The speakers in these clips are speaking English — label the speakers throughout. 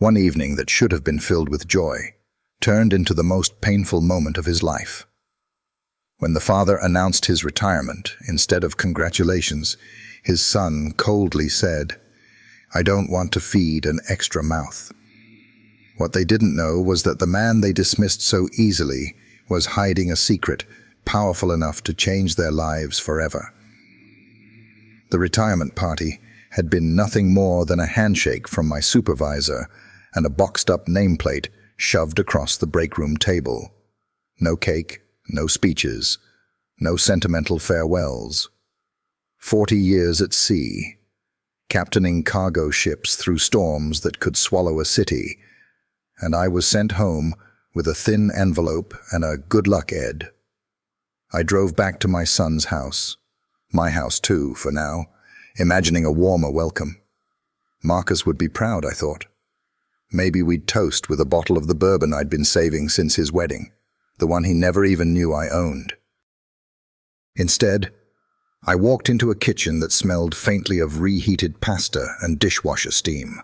Speaker 1: One evening that should have been filled with joy turned into the most painful moment of his life. When the father announced his retirement, instead of congratulations, his son coldly said, "I don't want to feed an extra mouth." What they didn't know was that the man they dismissed so easily was hiding a secret powerful enough to change their lives forever. The retirement party had been nothing more than a handshake from my supervisor and a boxed-up nameplate shoved across the break-room table. No cake, no speeches, no sentimental farewells. 40 years at sea, captaining cargo ships through storms that could swallow a city, and I was sent home with a thin envelope and a "good luck, Ed." I drove back to my son's house, my house too, for now, imagining a warmer welcome. Marcus would be proud, I thought. Maybe we'd toast with a bottle of the bourbon I'd been saving since his wedding, the one he never even knew I owned. Instead, I walked into a kitchen that smelled faintly of reheated pasta and dishwasher steam.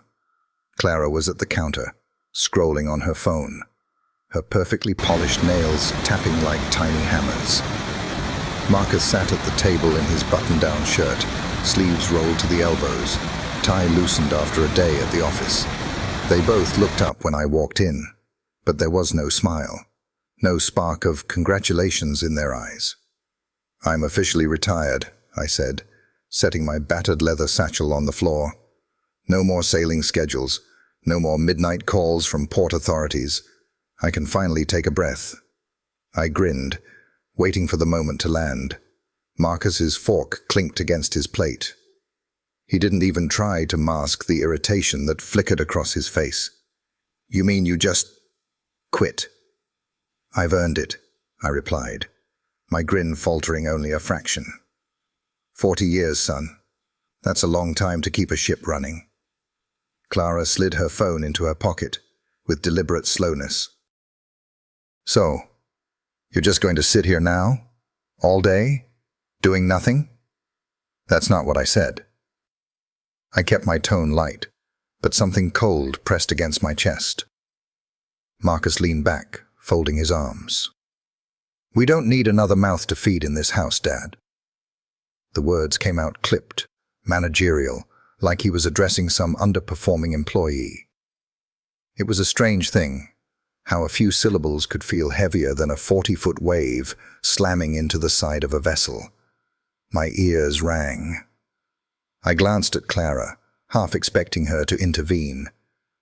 Speaker 1: Clara was at the counter, scrolling on her phone, her perfectly polished nails tapping like tiny hammers. Marcus sat at the table in his button-down shirt, sleeves rolled to the elbows, tie loosened after a day at the office. They both looked up when I walked in, but there was no smile, no spark of congratulations in their eyes. "I'm officially retired," I said, setting my battered leather satchel on the floor. "No more sailing schedules, no more midnight calls from port authorities. I can finally take a breath." I grinned, waiting for the moment to land. Marcus's fork clinked against his plate. He didn't even try to mask the irritation that flickered across his face. "You mean you just quit?" "I've earned it," I replied, my grin faltering only a fraction. 40 years, son. That's a long time to keep a ship running." Clara slid her phone into her pocket with deliberate slowness. "So, you're just going to sit here now? All day? Doing nothing?" "That's not what I said." I kept my tone light, but something cold pressed against my chest. Marcus leaned back, folding his arms. "We don't need another mouth to feed in this house, Dad." The words came out clipped, managerial, like he was addressing some underperforming employee. It was a strange thing, how a few syllables could feel heavier than a 40-foot wave slamming into the side of a vessel. My ears rang. I glanced at Clara, half expecting her to intervene,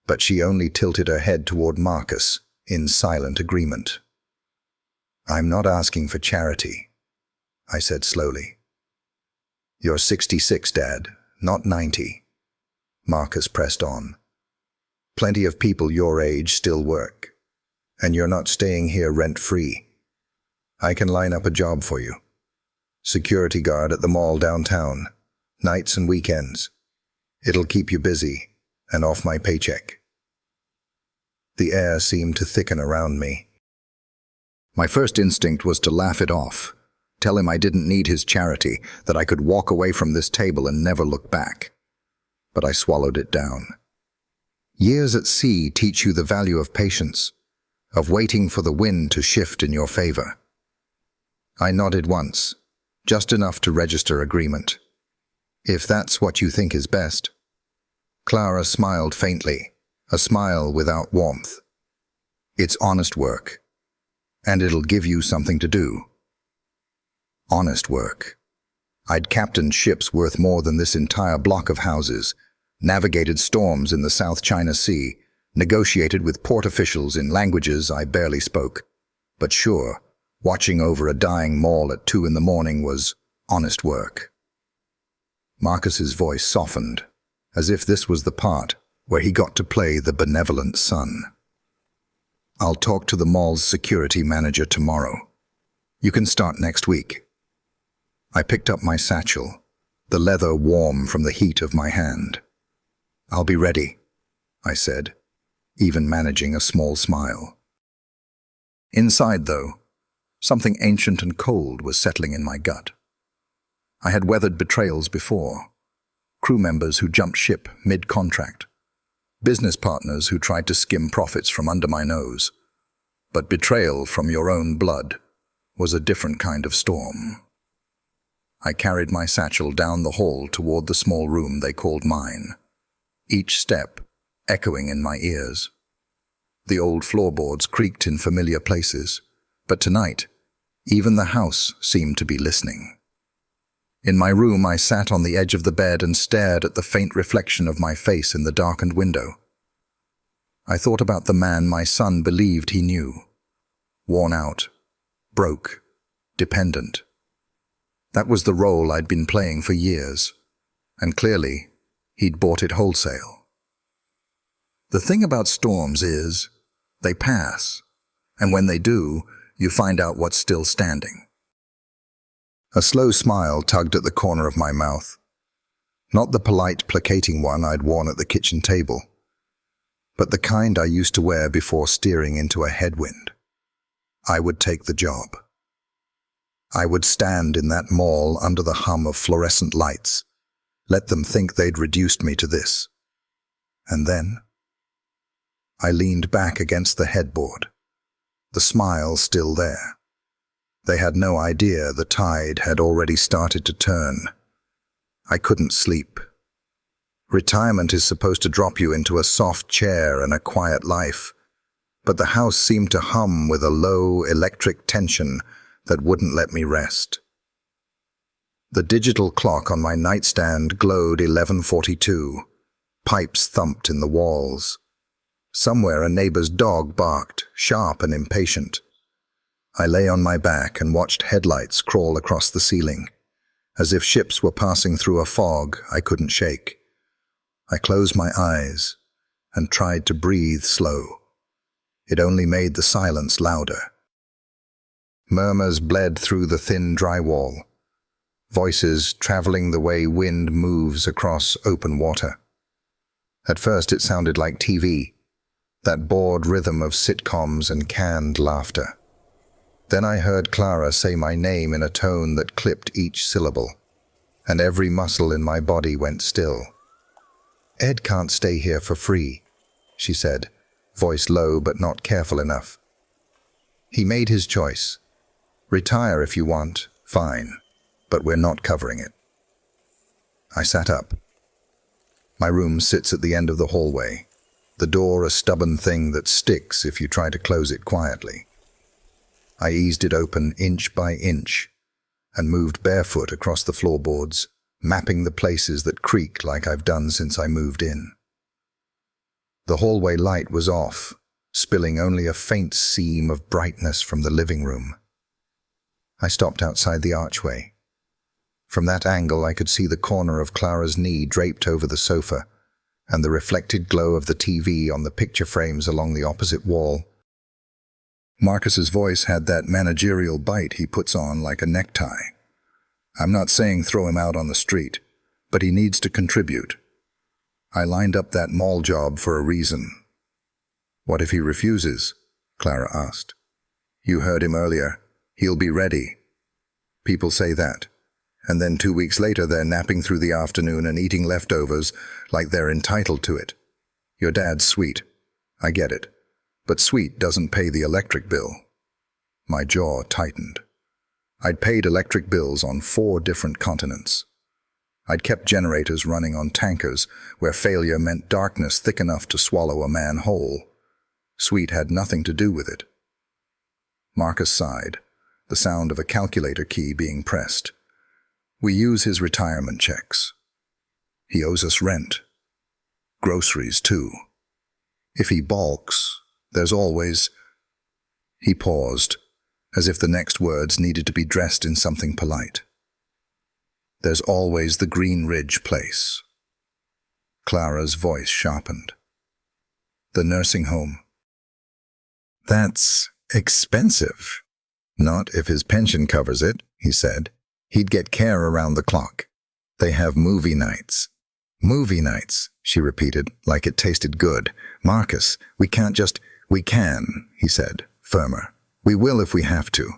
Speaker 1: but she only tilted her head toward Marcus in silent agreement. "I'm not asking for charity," I said slowly. "You're 66, Dad, not 90. Marcus pressed on. "Plenty of people your age still work, and you're not staying here rent-free. I can line up a job for you. Security guard at the mall downtown, nights and weekends. It'll keep you busy and off my paycheck." The air seemed to thicken around me. My first instinct was to laugh it off, tell him I didn't need his charity, that I could walk away from this table and never look back. But I swallowed it down. Years at sea teach you the value of patience, of waiting for the wind to shift in your favor. I nodded once, just enough to register agreement. "If that's what you think is best." Clara smiled faintly, a smile without warmth. "It's honest work, and it'll give you something to do." Honest work. I'd captained ships worth more than this entire block of houses, navigated storms in the South China Sea, negotiated with port officials in languages I barely spoke. But sure, watching over a dying mall at 2 in the morning was honest work. Marcus's voice softened, as if this was the part where he got to play the benevolent son. "I'll talk to the mall's security manager tomorrow. You can start next week." I picked up my satchel, the leather warm from the heat of my hand. "I'll be ready," I said, even managing a small smile. Inside, though, something ancient and cold was settling in my gut. I had weathered betrayals before, crew members who jumped ship mid-contract, business partners who tried to skim profits from under my nose. But betrayal from your own blood was a different kind of storm. I carried my satchel down the hall toward the small room they called mine, each step echoing in my ears. The old floorboards creaked in familiar places, but tonight, even the house seemed to be listening. In my room, I sat on the edge of the bed and stared at the faint reflection of my face in the darkened window. I thought about the man my son believed he knew. Worn out, broke, dependent. That was the role I'd been playing for years, and clearly, he'd bought it wholesale. The thing about storms is, they pass, and when they do, you find out what's still standing. A slow smile tugged at the corner of my mouth. Not the polite, placating one I'd worn at the kitchen table, but the kind I used to wear before steering into a headwind. I would take the job. I would stand in that mall under the hum of fluorescent lights, let them think they'd reduced me to this. And then I leaned back against the headboard, the smile still there. They had no idea the tide had already started to turn. I couldn't sleep. Retirement is supposed to drop you into a soft chair and a quiet life, but the house seemed to hum with a low electric tension that wouldn't let me rest. The digital clock on my nightstand glowed 11:42. Pipes thumped in the walls. Somewhere a neighbor's dog barked, sharp and impatient. I lay on my back and watched headlights crawl across the ceiling, as if ships were passing through a fog I couldn't shake. I closed my eyes and tried to breathe slow. It only made the silence louder. Murmurs bled through the thin drywall, voices traveling the way wind moves across open water. At first it sounded like TV, that bored rhythm of sitcoms and canned laughter. Then I heard Clara say my name in a tone that clipped each syllable, and every muscle in my body went still. "Ed can't stay here for free," she said, voice low but not careful enough. "He made his choice. Retire if you want, fine, but we're not covering it." I sat up. My room sits at the end of the hallway, the door a stubborn thing that sticks if you try to close it quietly. I eased it open inch by inch and moved barefoot across the floorboards, mapping the places that creaked like I've done since I moved in. The hallway light was off, spilling only a faint seam of brightness from the living room. I stopped outside the archway. From that angle I could see the corner of Clara's knee draped over the sofa and the reflected glow of the TV on the picture frames along the opposite wall. Marcus's voice had that managerial bite he puts on like a necktie. I'm not saying throw him out on the street, but he needs to contribute. I lined up that mall job for a reason. "What if he refuses?" Clara asked. "You heard him earlier. He'll be ready." People say that, and then 2 weeks later they're napping through the afternoon and eating leftovers like they're entitled to it. Your dad's sweet. I get it. But sweet doesn't pay the electric bill. My jaw tightened. I'd paid electric bills on 4 different continents. I'd kept generators running on tankers where failure meant darkness thick enough to swallow a man whole. Sweet had nothing to do with it. Marcus sighed, the sound of a calculator key being pressed. "We use his retirement checks. He owes us rent. Groceries, too. If he balks, there's always—" He paused, as if the next words needed to be dressed in something polite. "There's always the Green Ridge place." Clara's voice sharpened. "The nursing home." "That's expensive." "Not if his pension covers it," he said. "He'd get care around the clock. They have movie nights." "Movie nights," she repeated, like it tasted good. "Marcus, we can't just—" "We can," he said, firmer. "We will if we have to.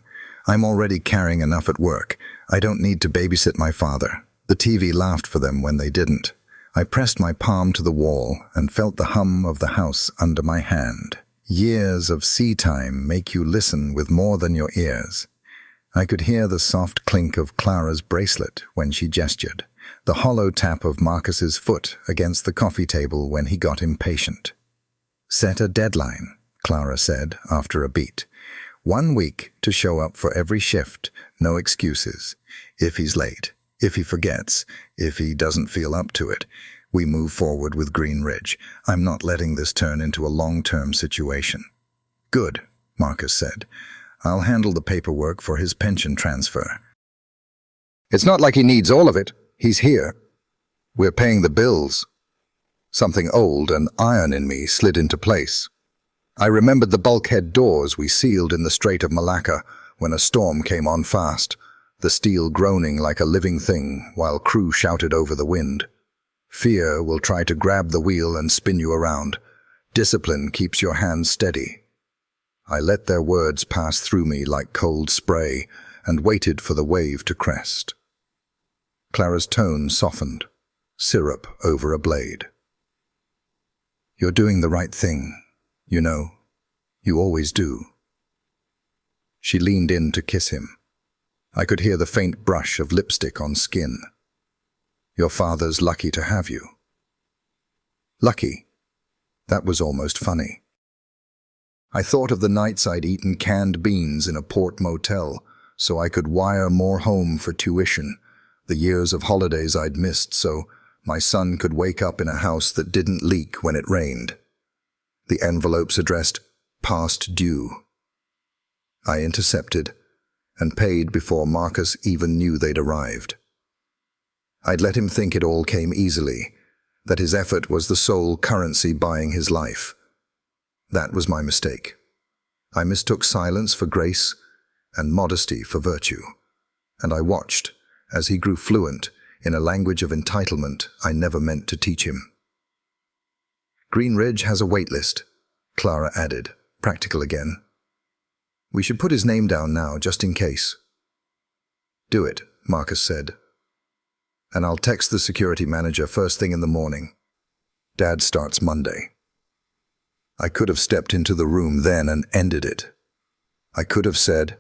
Speaker 1: I'm already carrying enough at work. I don't need to babysit my father. The TV laughed for them when they didn't. I pressed my palm to the wall and felt the hum of the house under my hand. Years of sea time make you listen with more than your ears. I could hear the soft clink of Clara's bracelet when she gestured, the hollow tap of Marcus's foot against the coffee table when he got impatient. "Set a deadline," Clara said after a beat. "1 week to show up for every shift, no excuses. If he's late, if he forgets, if he doesn't feel up to it, we move forward with Green Ridge. I'm not letting this turn into a long-term situation." "Good," Marcus said. "I'll handle the paperwork for his pension transfer." "It's not like he needs all of it. He's here. We're paying the bills." Something old and iron in me slid into place. I remembered the bulkhead doors we sealed in the Strait of Malacca when a storm came on fast, the steel groaning like a living thing while crew shouted over the wind. Fear will try to grab the wheel and spin you around. Discipline keeps your hands steady. I let their words pass through me like cold spray and waited for the wave to crest. Clara's tone softened, syrup over a blade. "You're doing the right thing, you know. You always do." She leaned in to kiss him. I could hear the faint brush of lipstick on skin. "Your father's lucky to have you." Lucky? That was almost funny. I thought of the nights I'd eaten canned beans in a port motel so I could wire more home for tuition, the years of holidays I'd missed so my son could wake up in a house that didn't leak when it rained. The envelopes addressed "past due." I intercepted and paid before Marcus even knew they'd arrived. I'd let him think it all came easily, that his effort was the sole currency buying his life. That was my mistake. I mistook silence for grace and modesty for virtue, and I watched as he grew fluent in a language of entitlement I never meant to teach him. "Green Ridge has a wait list," Clara added, practical again. "We should put his name down now, just in case." "Do it," Marcus said. "And I'll text the security manager first thing in the morning. Dad starts Monday." I could have stepped into the room then and ended it. I could have said,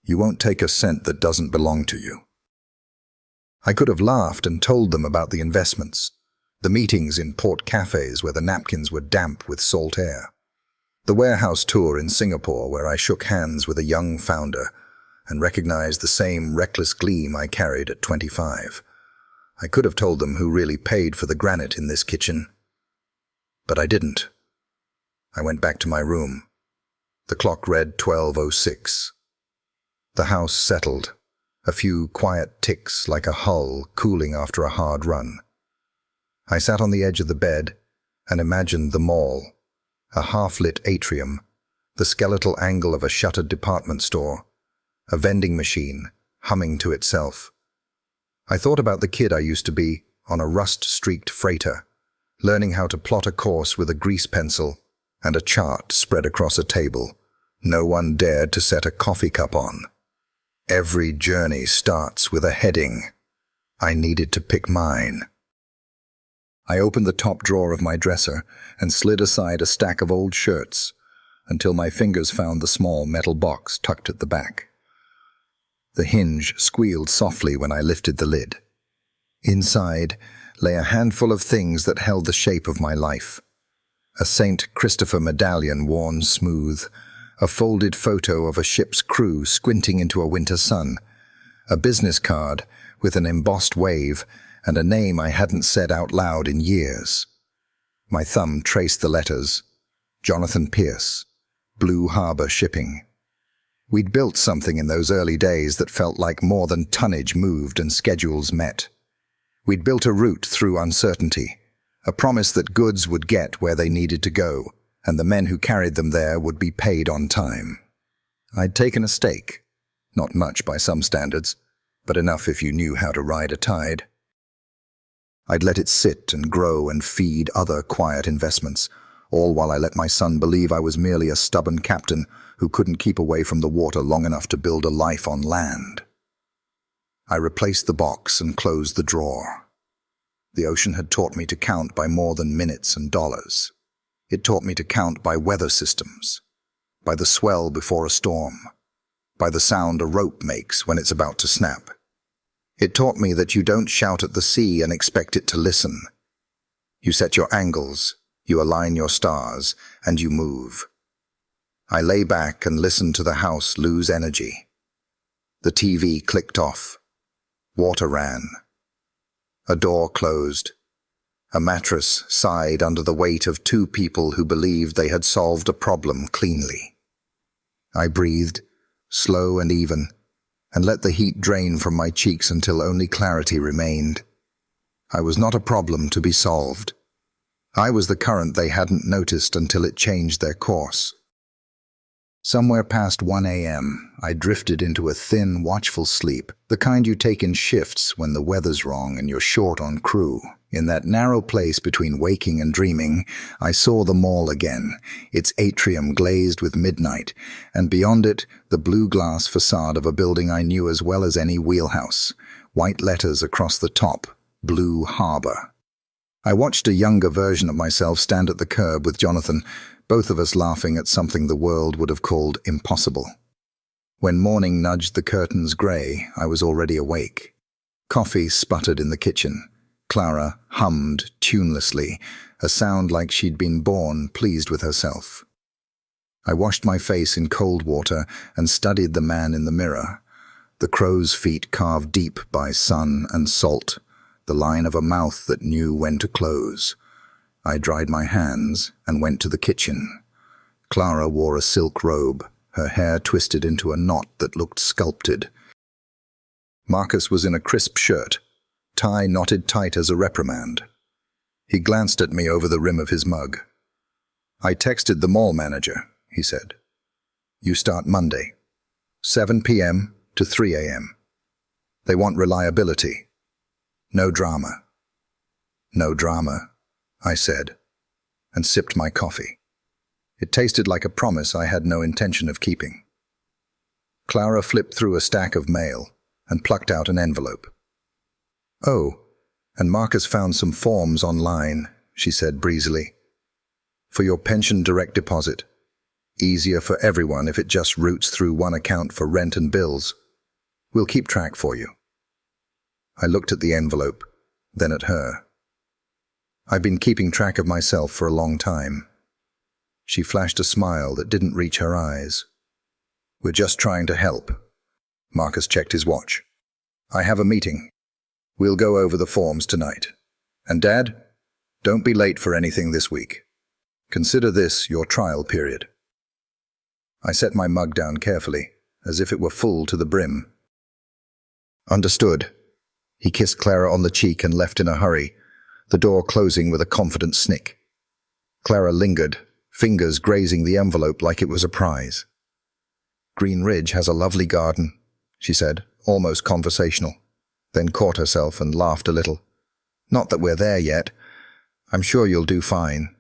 Speaker 1: "You won't take a cent that doesn't belong to you." I could have laughed and told them about the investments, the meetings in port cafes where the napkins were damp with salt air, the warehouse tour in Singapore where I shook hands with a young founder and recognized the same reckless gleam I carried at 25. I could have told them who really paid for the granite in this kitchen. But I didn't. I went back to my room. The clock read 12:06. The house settled, a few quiet ticks like a hull cooling after a hard run. I sat on the edge of the bed and imagined the mall, a half-lit atrium, the skeletal angle of a shuttered department store, a vending machine humming to itself. I thought about the kid I used to be on a rust-streaked freighter, learning how to plot a course with a grease pencil and a chart spread across a table no one dared to set a coffee cup on. Every journey starts with a heading. I needed to pick mine. I opened the top drawer of my dresser and slid aside a stack of old shirts until my fingers found the small metal box tucked at the back. The hinge squealed softly when I lifted the lid. Inside lay a handful of things that held the shape of my life. A St. Christopher medallion worn smooth, a folded photo of a ship's crew squinting into a winter sun, a business card with an embossed wave and a name I hadn't said out loud in years. My thumb traced the letters. Jonathan Pierce, Blue Harbor Shipping. We'd built something in those early days that felt like more than tonnage moved and schedules met. We'd built a route through uncertainty, a promise that goods would get where they needed to go, and the men who carried them there would be paid on time. I'd taken a stake, not much by some standards, but enough if you knew how to ride a tide. I'd let it sit and grow and feed other quiet investments, all while I let my son believe I was merely a stubborn captain who couldn't keep away from the water long enough to build a life on land. I replaced the box and closed the drawer. The ocean had taught me to count by more than minutes and dollars. It taught me to count by weather systems, by the swell before a storm, by the sound a rope makes when it's about to snap. It taught me that you don't shout at the sea and expect it to listen. You set your angles, you align your stars, and you move. I lay back and listened to the house lose energy. The TV clicked off. Water ran. A door closed. A mattress sighed under the weight of two people who believed they had solved a problem cleanly. I breathed, slow and even, and let the heat drain from my cheeks until only clarity remained. I was not a problem to be solved. I was the current they hadn't noticed until it changed their course. Somewhere past 1 a.m., I drifted into a thin, watchful sleep, the kind you take in shifts when the weather's wrong and you're short on crew. In that narrow place between waking and dreaming, I saw the mall again, its atrium glazed with midnight, and beyond it, the blue glass facade of a building I knew as well as any wheelhouse. White letters across the top, Blue Harbor. I watched a younger version of myself stand at the curb with Jonathan, both of us laughing at something the world would have called impossible. When morning nudged the curtains grey, I was already awake. Coffee sputtered in the kitchen. Clara hummed tunelessly, a sound like she'd been born pleased with herself. I washed my face in cold water and studied the man in the mirror. The crow's feet carved deep by sun and salt, the line of a mouth that knew when to close. I dried my hands and went to the kitchen. Clara wore a silk robe, her hair twisted into a knot that looked sculpted. Marcus was in a crisp shirt, tie knotted tight as a reprimand. He glanced at me over the rim of his mug. "I texted the mall manager," he said. "You start Monday, 7 p.m. to 3 a.m. They want reliability. No drama." "No drama," I said, and sipped my coffee. It tasted like a promise I had no intention of keeping. Clara flipped through a stack of mail and plucked out an envelope. "Oh, and Marcus found some forms online," she said breezily. "For your pension direct deposit. Easier for everyone if it just routes through one account for rent and bills. We'll keep track for you." I looked at the envelope, then at her. I've been keeping track of myself for a long time. She flashed a smile that didn't reach her eyes. "We're just trying to help." Marcus checked his watch. "I have a meeting. We'll go over the forms tonight. And Dad, don't be late for anything this week. Consider this your trial period." I set my mug down carefully, as if it were full to the brim. "Understood." He kissed Clara on the cheek and left in a hurry, the door closing with a confident snick. Clara lingered, fingers grazing the envelope like it was a prize. "Green Ridge has a lovely garden," she said, almost conversational, then caught herself and laughed a little. "Not that we're there yet. I'm sure you'll do fine."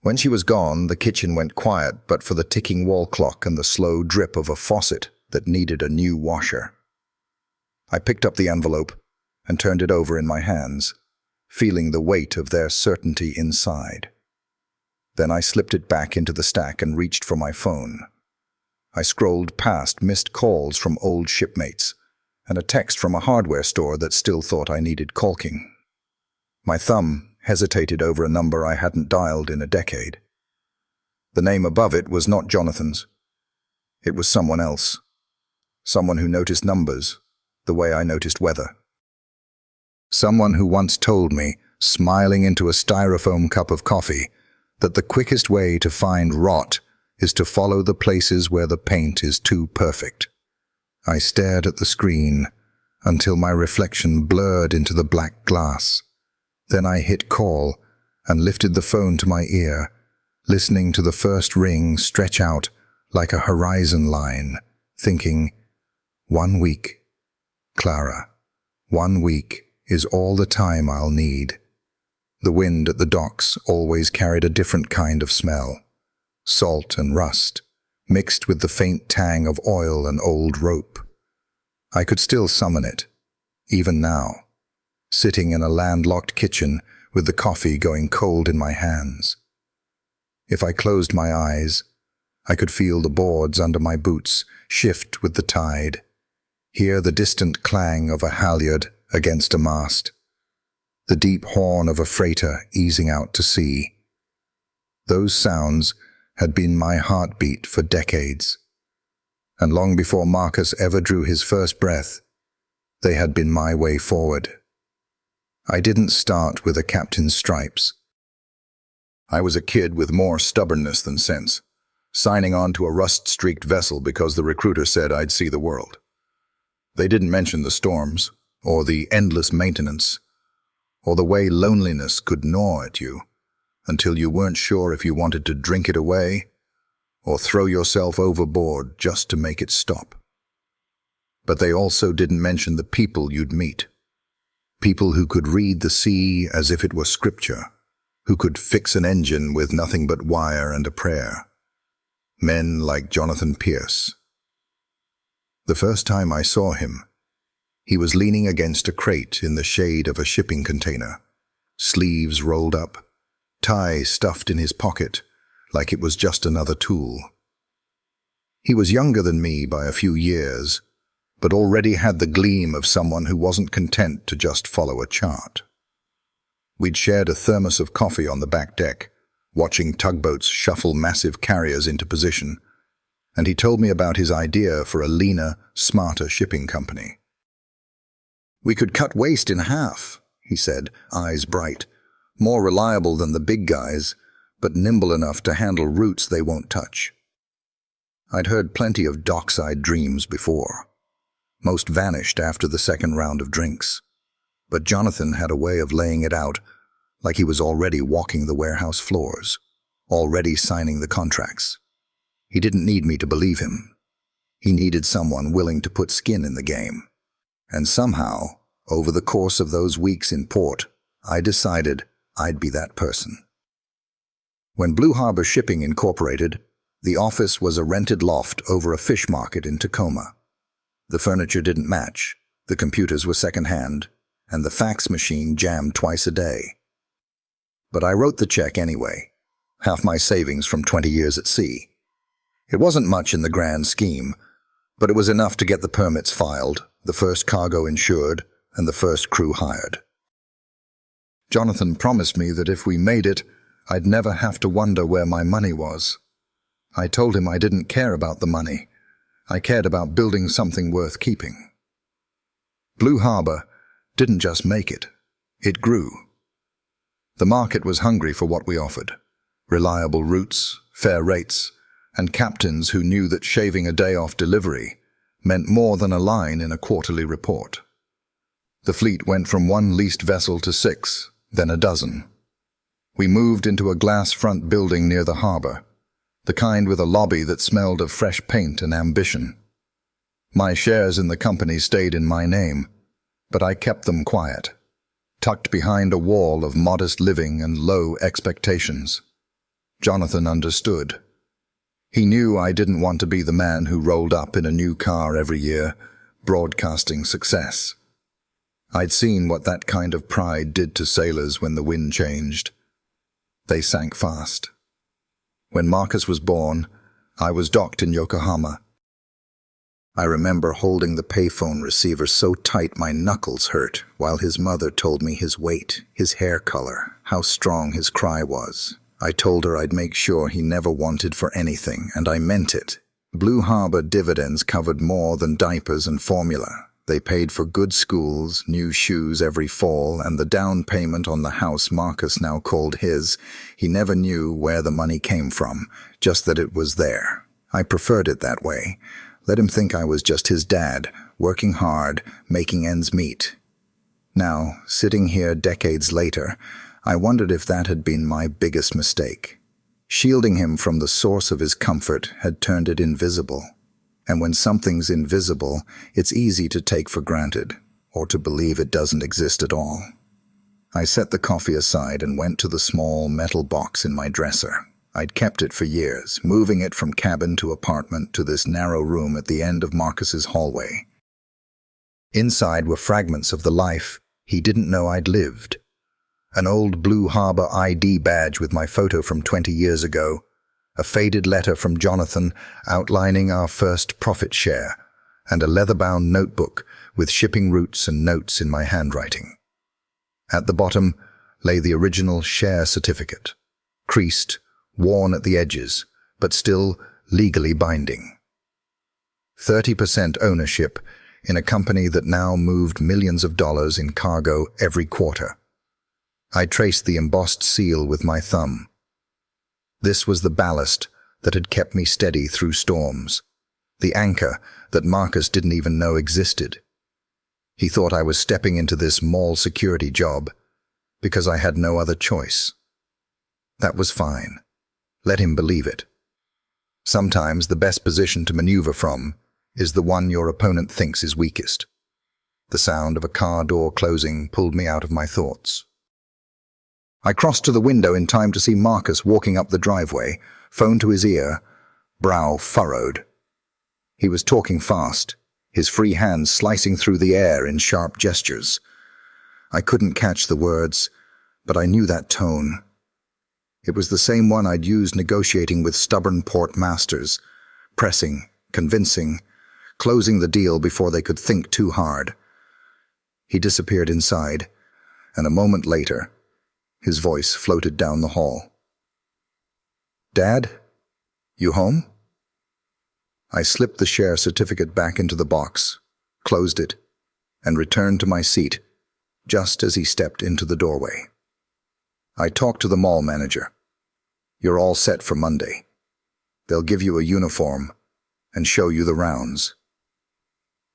Speaker 1: When she was gone, the kitchen went quiet but for the ticking wall clock and the slow drip of a faucet that needed a new washer. I picked up the envelope and turned it over in my hands, feeling the weight of their certainty inside. Then I slipped it back into the stack and reached for my phone. I scrolled past missed calls from old shipmates and a text from a hardware store that still thought I needed caulking. My thumb hesitated over a number I hadn't dialed in a decade. The name above it was not Jonathan's. It was someone else. Someone who noticed numbers, the way I noticed weather. Someone who once told me, smiling into a styrofoam cup of coffee, that the quickest way to find rot is to follow the places where the paint is too perfect. I stared at the screen until my reflection blurred into the black glass. Then I hit call and lifted the phone to my ear, listening to the first ring stretch out like a horizon line, thinking, 1 week, Clara, 1 week is all the time I'll need. The wind at the docks always carried a different kind of smell, salt and rust, mixed with the faint tang of oil and old rope. I could still summon it, even now, sitting in a landlocked kitchen with the coffee going cold in my hands. If I closed my eyes, I could feel the boards under my boots shift with the tide, hear the distant clang of a halyard against a mast, the deep horn of a freighter easing out to sea. Those sounds had been my heartbeat for decades, and long before Marcus ever drew his first breath, they had been my way forward. I didn't start with a captain's stripes. I was a kid with more stubbornness than sense, signing on to a rust-streaked vessel because the recruiter said I'd see the world. They didn't mention the storms, or the endless maintenance, or the way loneliness could gnaw at you, until you weren't sure if you wanted to drink it away or throw yourself overboard just to make it stop. But they also didn't mention the people you'd meet. People who could read the sea as if it were scripture, who could fix an engine with nothing but wire and a prayer. Men like Jonathan Pierce. The first time I saw him, he was leaning against a crate in the shade of a shipping container, sleeves rolled up, tie stuffed in his pocket like it was just another tool. He was younger than me by a few years, but already had the gleam of someone who wasn't content to just follow a chart. We'd shared a thermos of coffee on the back deck, watching tugboats shuffle massive carriers into position, and he told me about his idea for a leaner, smarter shipping company. "We could cut waste in half," he said, eyes bright. "More reliable than the big guys, but nimble enough to handle routes they won't touch." I'd heard plenty of dockside dreams before. Most vanished after the second round of drinks. But Jonathan had a way of laying it out like he was already walking the warehouse floors, already signing the contracts. He didn't need me to believe him. He needed someone willing to put skin in the game. And somehow, over the course of those weeks in port, I decided I'd be that person. When Blue Harbor Shipping Incorporated, the office was a rented loft over a fish market in Tacoma. The furniture didn't match, the computers were second-hand, and the fax machine jammed twice a day. But I wrote the check anyway, half my savings from 20 years at sea. It wasn't much in the grand scheme, but it was enough to get the permits filed, the first cargo insured, and the first crew hired. Jonathan promised me that if we made it, I'd never have to wonder where my money was. I told him I didn't care about the money. I cared about building something worth keeping. Blue Harbor didn't just make it, it grew. The market was hungry for what we offered: reliable routes, fair rates, and captains who knew that shaving a day off delivery meant more than a line in a quarterly report. The fleet went from one leased vessel to 6, then a dozen. We moved into a glass-front building near the harbor, the kind with a lobby that smelled of fresh paint and ambition. My shares in the company stayed in my name, but I kept them quiet, tucked behind a wall of modest living and low expectations. Jonathan understood. He knew I didn't want to be the man who rolled up in a new car every year, broadcasting success. I'd seen what that kind of pride did to sailors when the wind changed. They sank fast. When Marcus was born, I was docked in Yokohama. I remember holding the payphone receiver so tight my knuckles hurt, while his mother told me his weight, his hair color, how strong his cry was. I told her I'd make sure he never wanted for anything, and I meant it. Blue Harbor dividends covered more than diapers and formula. They paid for good schools, new shoes every fall, and the down payment on the house Marcus now called his. He never knew where the money came from, just that it was there. I preferred it that way. Let him think I was just his dad, working hard, making ends meet. Now, sitting here decades later, I wondered if that had been my biggest mistake. Shielding him from the source of his comfort had turned it invisible. And when something's invisible, it's easy to take for granted, or to believe it doesn't exist at all. I set the coffee aside and went to the small metal box in my dresser. I'd kept it for years, moving it from cabin to apartment to this narrow room at the end of Marcus's hallway. Inside were fragments of the life He didn't know I'd lived. An old Blue Harbor ID badge with my photo from 20 years ago, a faded letter from Jonathan outlining our first profit share, and a leather-bound notebook with shipping routes and notes in my handwriting. At the bottom lay the original share certificate, creased, worn at the edges, but still legally binding. 30% ownership in a company that now moved millions of dollars in cargo every quarter. I traced the embossed seal with my thumb. This was the ballast that had kept me steady through storms, the anchor that Marcus didn't even know existed. He thought I was stepping into this mall security job because I had no other choice. That was fine. Let him believe it. Sometimes the best position to maneuver from is the one your opponent thinks is weakest. The sound of a car door closing pulled me out of my thoughts. I crossed to the window in time to see Marcus walking up the driveway, phone to his ear, brow furrowed. He was talking fast, his free hands slicing through the air in sharp gestures. I couldn't catch the words, but I knew that tone. It was the same one I'd used negotiating with stubborn port masters, pressing, convincing, closing the deal before they could think too hard. He disappeared inside, and a moment later, his voice floated down the hall. "Dad, you home?" I slipped the share certificate back into the box, closed it, and returned to my seat just as he stepped into the doorway. I talked to the mall manager. "You're all set for Monday. They'll give you a uniform and show you the rounds.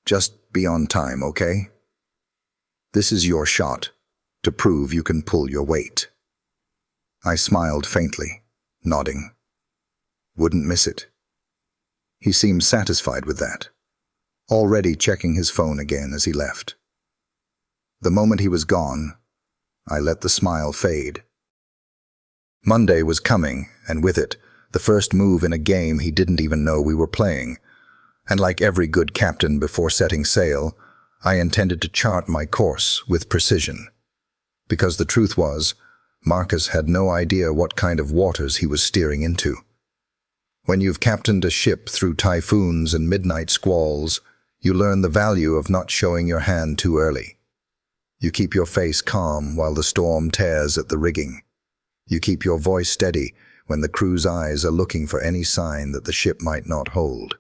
Speaker 1: Just be on time, okay? This is your shot to prove you can pull your weight." I smiled faintly, nodding. Wouldn't miss it. He seemed satisfied with that, already checking his phone again as he left. The moment he was gone, I let the smile fade. Monday was coming, and with it, the first move in a game he didn't even know we were playing. And like every good captain before setting sail, I intended to chart my course with precision. Because the truth was, Marcus had no idea what kind of waters he was steering into. When you've captained a ship through typhoons and midnight squalls, you learn the value of not showing your hand too early. You keep your face calm while the storm tears at the rigging. You keep your voice steady when the crew's eyes are looking for any sign that the ship might not hold.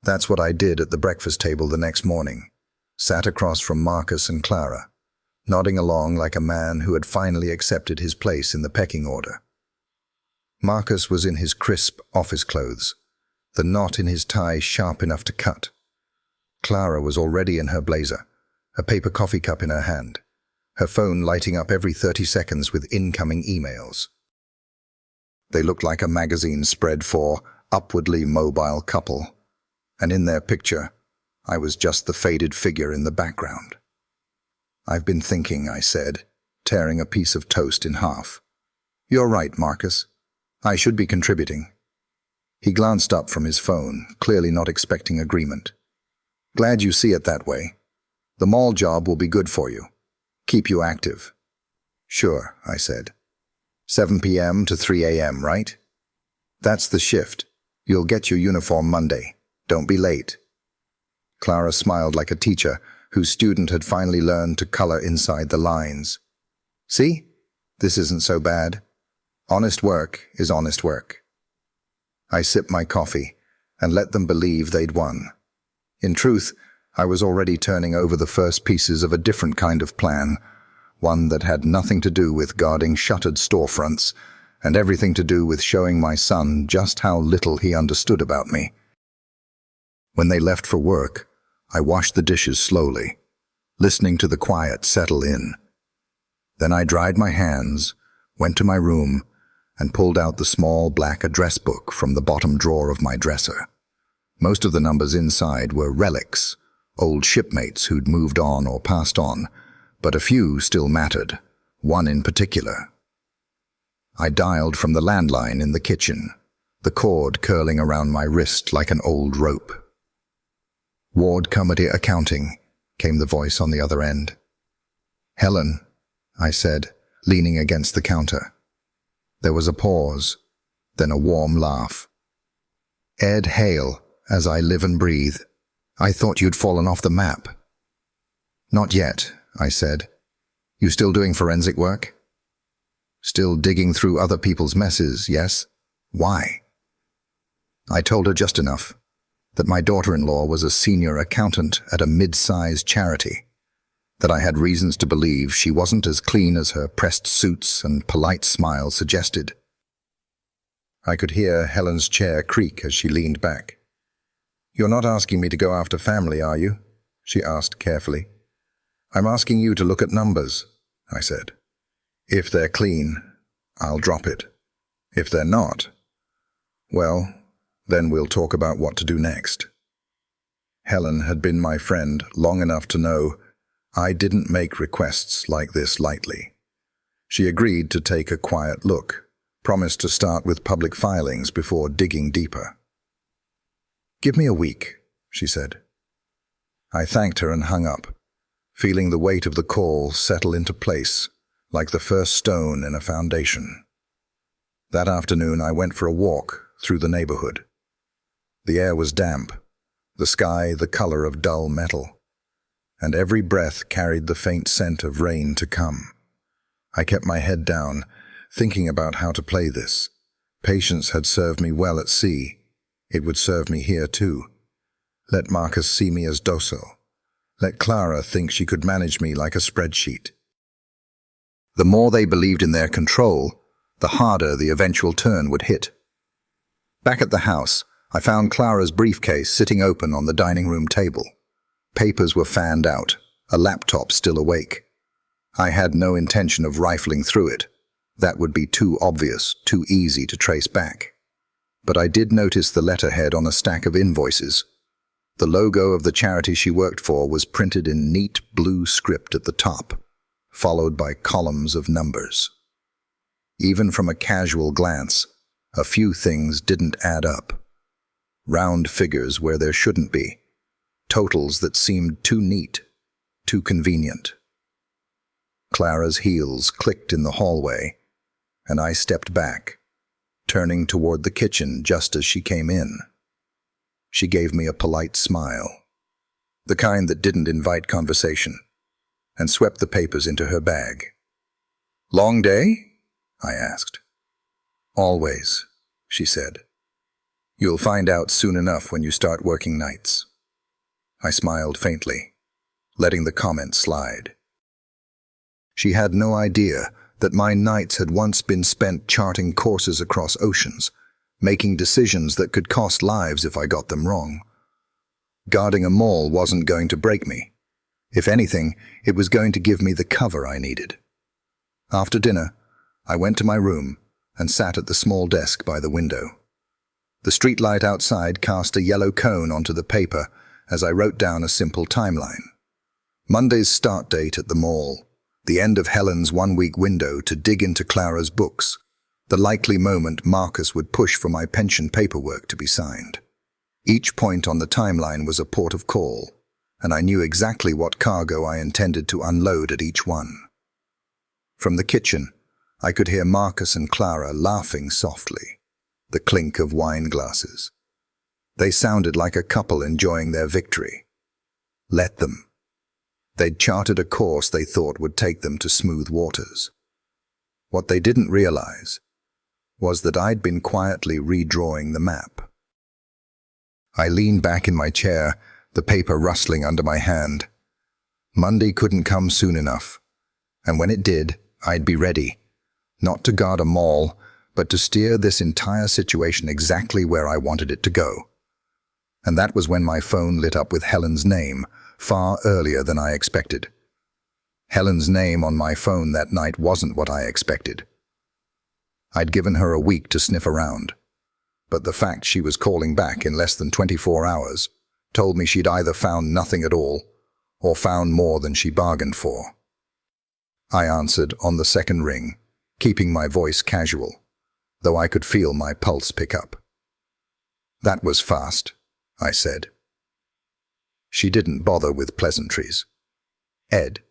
Speaker 1: That's what I did at the breakfast table the next morning, sat across from Marcus and Clara, nodding along like a man who had finally accepted his place in the pecking order. Marcus was in his crisp office clothes, the knot in his tie sharp enough to cut. Clara was already in her blazer, a paper coffee cup in her hand, her phone lighting up every 30 seconds with incoming emails. They looked like a magazine spread for upwardly mobile couple, and in their picture, I was just the faded figure in the background. "I've been thinking," I said, tearing a piece of toast in half. "You're right, Marcus. I should be contributing." He glanced up from his phone, clearly not expecting agreement. "Glad you see it that way. The mall job will be good for you. Keep you active." "Sure," I said. 7 p.m. to 3 a.m., right? "That's the shift. You'll get your uniform Monday. Don't be late." Clara smiled like a teacher whose student had finally learned to color inside the lines. "See? This isn't so bad. Honest work is honest work." I sipped my coffee and let them believe they'd won. In truth, I was already turning over the first pieces of a different kind of plan, one that had nothing to do with guarding shuttered storefronts and everything to do with showing my son just how little he understood about me. When they left for work, I washed the dishes slowly, listening to the quiet settle in. Then I dried my hands, went to my room, and pulled out the small black address book from the bottom drawer of my dresser. Most of the numbers inside were relics, old shipmates who'd moved on or passed on, but a few still mattered, one in particular. I dialed from the landline in the kitchen, the cord curling around my wrist like an old rope. "Ward Comedy Accounting," came the voice on the other end. "Helen," I said, leaning against the counter. There was a pause, then a warm laugh. "Ed Hale, as I live and breathe. I thought you'd fallen off the map." "Not yet," I said. "You still doing forensic work?" "Still digging through other people's messes, yes. Why?" I told her just enough, that my daughter-in-law was a senior accountant at a mid-sized charity, that I had reasons to believe she wasn't as clean as her pressed suits and polite smile suggested. I could hear Helen's chair creak as she leaned back. "You're not asking me to go after family, are you?" she asked carefully. "I'm asking you to look at numbers," I said. "If they're clean, I'll drop it. If they're not, well, then we'll talk about what to do next." Helen had been my friend long enough to know I didn't make requests like this lightly. She agreed to take a quiet look, promised to start with public filings before digging deeper. "Give me a week," she said. I thanked her and hung up, feeling the weight of the call settle into place, like the first stone in a foundation. That afternoon I went for a walk through the neighborhood. The air was damp, the sky the color of dull metal, and every breath carried the faint scent of rain to come. I kept my head down, thinking about how to play this. Patience had served me well at sea. It would serve me here too. Let Marcus see me as docile. Let Clara think she could manage me like a spreadsheet. The more they believed in their control, the harder the eventual turn would hit. Back at the house, I found Clara's briefcase sitting open on the dining room table. Papers were fanned out, a laptop still awake. I had no intention of rifling through it. That would be too obvious, too easy to trace back. But I did notice the letterhead on a stack of invoices. The logo of the charity she worked for was printed in neat blue script at the top, followed by columns of numbers. Even from a casual glance, a few things didn't add up. Round figures where there shouldn't be. Totals that seemed too neat, too convenient. Clara's heels clicked in the hallway, and I stepped back, turning toward the kitchen just as she came in. She gave me a polite smile, the kind that didn't invite conversation, and swept the papers into her bag. "Long day?" I asked. "Always," she said. "You'll find out soon enough when you start working nights." I smiled faintly, letting the comment slide. She had no idea that my nights had once been spent charting courses across oceans, making decisions that could cost lives if I got them wrong. Guarding a mall wasn't going to break me. If anything, it was going to give me the cover I needed. After dinner, I went to my room and sat at the small desk by the window. The streetlight outside cast a yellow cone onto the paper as I wrote down a simple timeline. Monday's start date at the mall, the end of Helen's one-week window to dig into Clara's books, the likely moment Marcus would push for my pension paperwork to be signed. Each point on the timeline was a port of call, and I knew exactly what cargo I intended to unload at each one. From the kitchen, I could hear Marcus and Clara laughing softly, the clink of wine glasses. They sounded like a couple enjoying their victory. Let them. They'd charted a course they thought would take them to smooth waters. What they didn't realize was that I'd been quietly redrawing the map. I leaned back in my chair, the paper rustling under my hand. Monday couldn't come soon enough, and when it did, I'd be ready, not to guard a mall, but to steer this entire situation exactly where I wanted it to go. And that was when my phone lit up with Helen's name, far earlier than I expected. Helen's name on my phone that night wasn't what I expected. I'd given her a week to sniff around, but the fact she was calling back in less than 24 hours told me she'd either found nothing at all or found more than she bargained for. I answered on the second ring, keeping my voice casual, though I could feel my pulse pick up. "That was fast," I said. She didn't bother with pleasantries. "Ed?"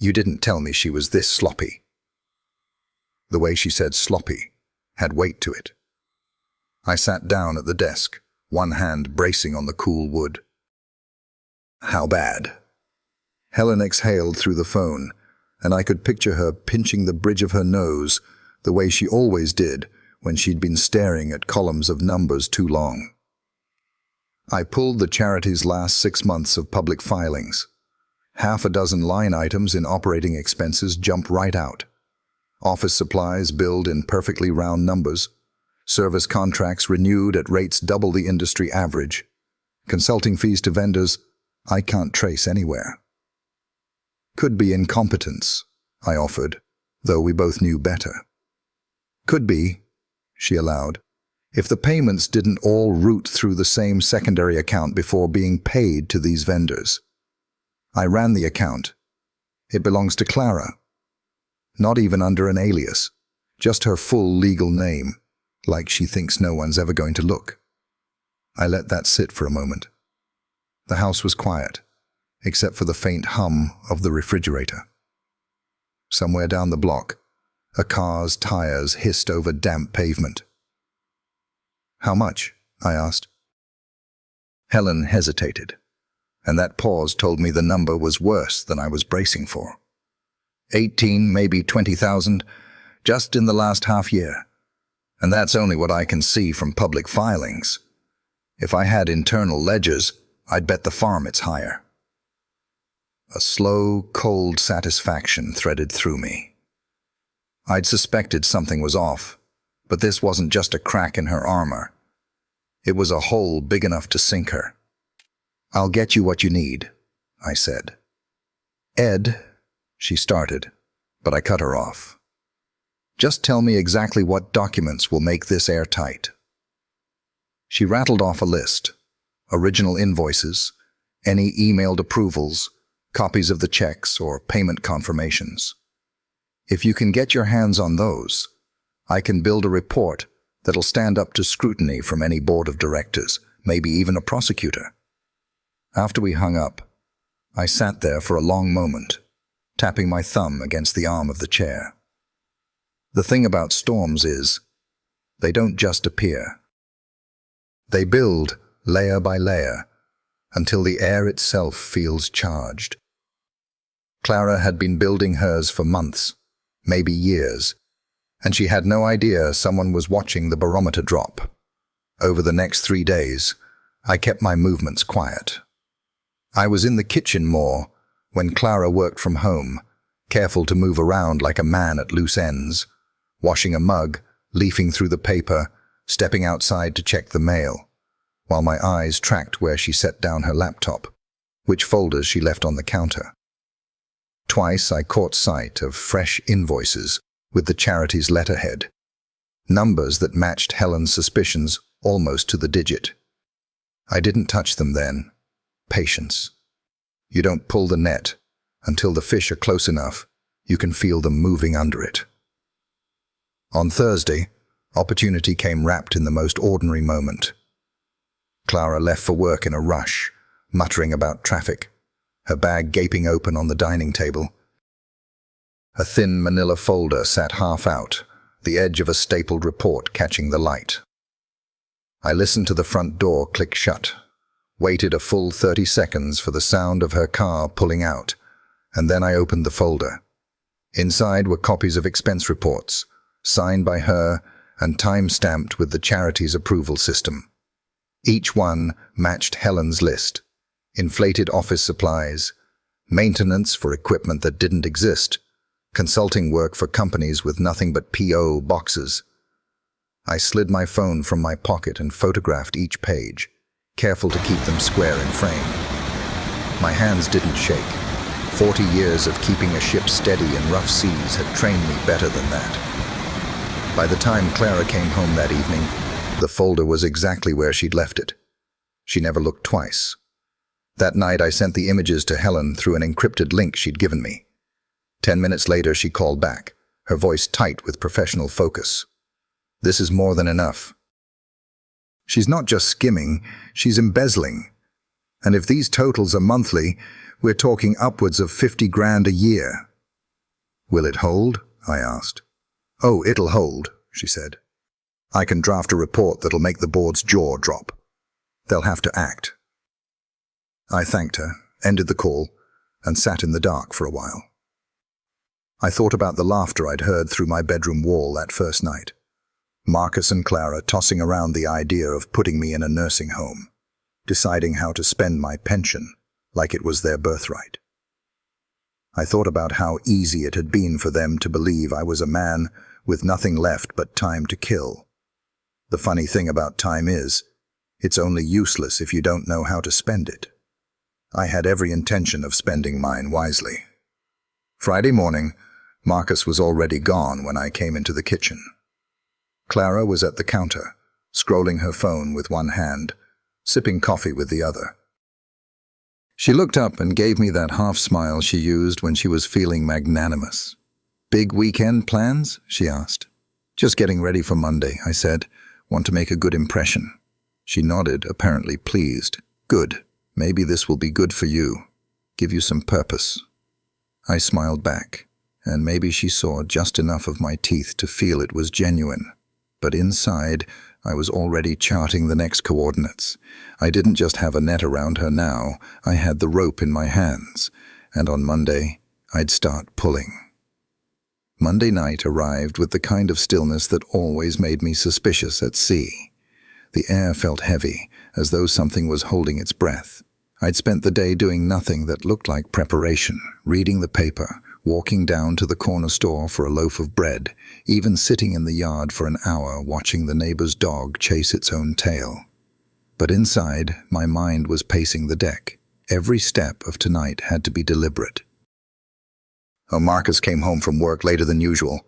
Speaker 1: You didn't tell me she was this sloppy." The way she said sloppy had weight to it. I sat down at the desk, one hand bracing on the cool wood. "How bad?" Helen exhaled through the phone, and I could picture her pinching the bridge of her nose the way she always did when she'd been staring at columns of numbers too long. I pulled the charity's last 6 months of public filings. Half a dozen line items in operating expenses jump right out. Office supplies billed in perfectly round numbers. Service contracts renewed at rates double the industry average. Consulting fees to vendors I can't trace anywhere. "Could be incompetence," I offered, though we both knew better. "Could be," she allowed, "if the payments didn't all route through the same secondary account before being paid to these vendors. I ran the account. It belongs to Clara. Not even under an alias, just her full legal name, like she thinks no one's ever going to look." I let that sit for a moment. The house was quiet, except for the faint hum of the refrigerator. Somewhere down the block, a car's tires hissed over damp pavement. "How much?" I asked. Helen hesitated, and that pause told me the number was worse than I was bracing for. 18, maybe 20,000, just in the last half year. And that's only what I can see from public filings. If I had internal ledgers, I'd bet the farm it's higher. A slow, cold satisfaction threaded through me. I'd suspected something was off, but this wasn't just a crack in her armor. It was a hole big enough to sink her. "I'll get you what you need," I said. "Ed," she started, but I cut her off. "Just tell me exactly what documents will make this airtight." She rattled off a list: original invoices, any emailed approvals, copies of the checks or payment confirmations. "If you can get your hands on those, I can build a report that'll stand up to scrutiny from any board of directors, maybe even a prosecutor." After we hung up, I sat there for a long moment, tapping my thumb against the arm of the chair. The thing about storms is, they don't just appear. They build layer by layer until the air itself feels charged. Clara had been building hers for months, maybe years, and she had no idea someone was watching the barometer drop. Over the next 3 days, I kept my movements quiet. I was in the kitchen more when Clara worked from home, careful to move around like a man at loose ends, washing a mug, leafing through the paper, stepping outside to check the mail, while my eyes tracked where she set down her laptop, which folders she left on the counter. Twice I caught sight of fresh invoices with the charity's letterhead, numbers that matched Helen's suspicions almost to the digit. I didn't touch them then. Patience. You don't pull the net until the fish are close enough you can feel them moving under it. On Thursday, opportunity came wrapped in the most ordinary moment. Clara left for work in a rush, muttering about traffic, her bag gaping open on the dining table. A thin manila folder sat half out, the edge of a stapled report catching the light. I listened to the front door click shut, waited a full 30 seconds for the sound of her car pulling out, and then I opened the folder. Inside were copies of expense reports, signed by her and time-stamped with the charity's approval system. Each one matched Helen's list: inflated office supplies, maintenance for equipment that didn't exist, consulting work for companies with nothing but P.O. boxes. I slid my phone from my pocket and photographed each page, careful to keep them square in frame. My hands didn't shake. 40 years of keeping a ship steady in rough seas had trained me better than that. By the time Clara came home that evening, the folder was exactly where she'd left it. She never looked twice. That night I sent the images to Helen through an encrypted link she'd given me. 10 minutes later she called back, her voice tight with professional focus. "This is more than enough." She's not just skimming, she's embezzling. And if these totals are monthly, we're talking upwards of 50 grand a year. Will it hold? I asked. Oh, it'll hold, she said. I can draft a report that'll make the board's jaw drop. They'll have to act. I thanked her, ended the call, and sat in the dark for a while. I thought about the laughter I'd heard through my bedroom wall that first night. Marcus and Clara tossing around the idea of putting me in a nursing home, deciding how to spend my pension like it was their birthright. I thought about how easy it had been for them to believe I was a man with nothing left but time to kill. The funny thing about time is, it's only useless if you don't know how to spend it. I had every intention of spending mine wisely. Friday morning, Marcus was already gone when I came into the kitchen. Clara was at the counter, scrolling her phone with one hand, sipping coffee with the other. She looked up and gave me that half smile she used when she was feeling magnanimous. "Big weekend plans?" she asked. "Just getting ready for Monday," I said. "Want to make a good impression." She nodded, apparently pleased. "Good. Maybe this will be good for you. Give you some purpose." I smiled back, and maybe she saw just enough of my teeth to feel it was genuine. But inside, I was already charting the next coordinates. I didn't just have a net around her now, I had the rope in my hands, and on Monday, I'd start pulling. Monday night arrived with the kind of stillness that always made me suspicious at sea. The air felt heavy, as though something was holding its breath. I'd spent the day doing nothing that looked like preparation, reading the paper, walking down to the corner store for a loaf of bread, even sitting in the yard for an hour watching the neighbor's dog chase its own tail. But inside, my mind was pacing the deck. Every step of tonight had to be deliberate. Marcus came home from work later than usual,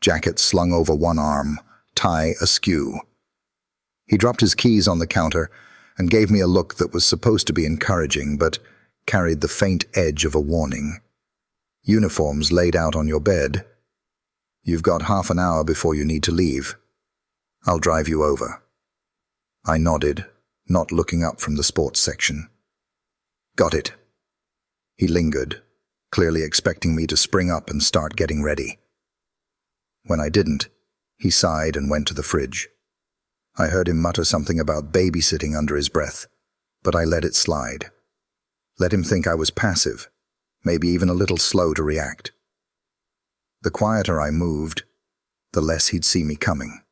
Speaker 1: jacket slung over one arm, tie askew. He dropped his keys on the counter and gave me a look that was supposed to be encouraging but carried the faint edge of a warning. "Uniforms laid out on your bed. You've got half an hour before you need to leave. I'll drive you over." I nodded, not looking up from the sports section. "Got it." He lingered, clearly expecting me to spring up and start getting ready. When I didn't, he sighed and went to the fridge. I heard him mutter something about babysitting under his breath, but I let it slide. Let him think I was passive, maybe even a little slow to react. The quieter I moved, the less he'd see me coming.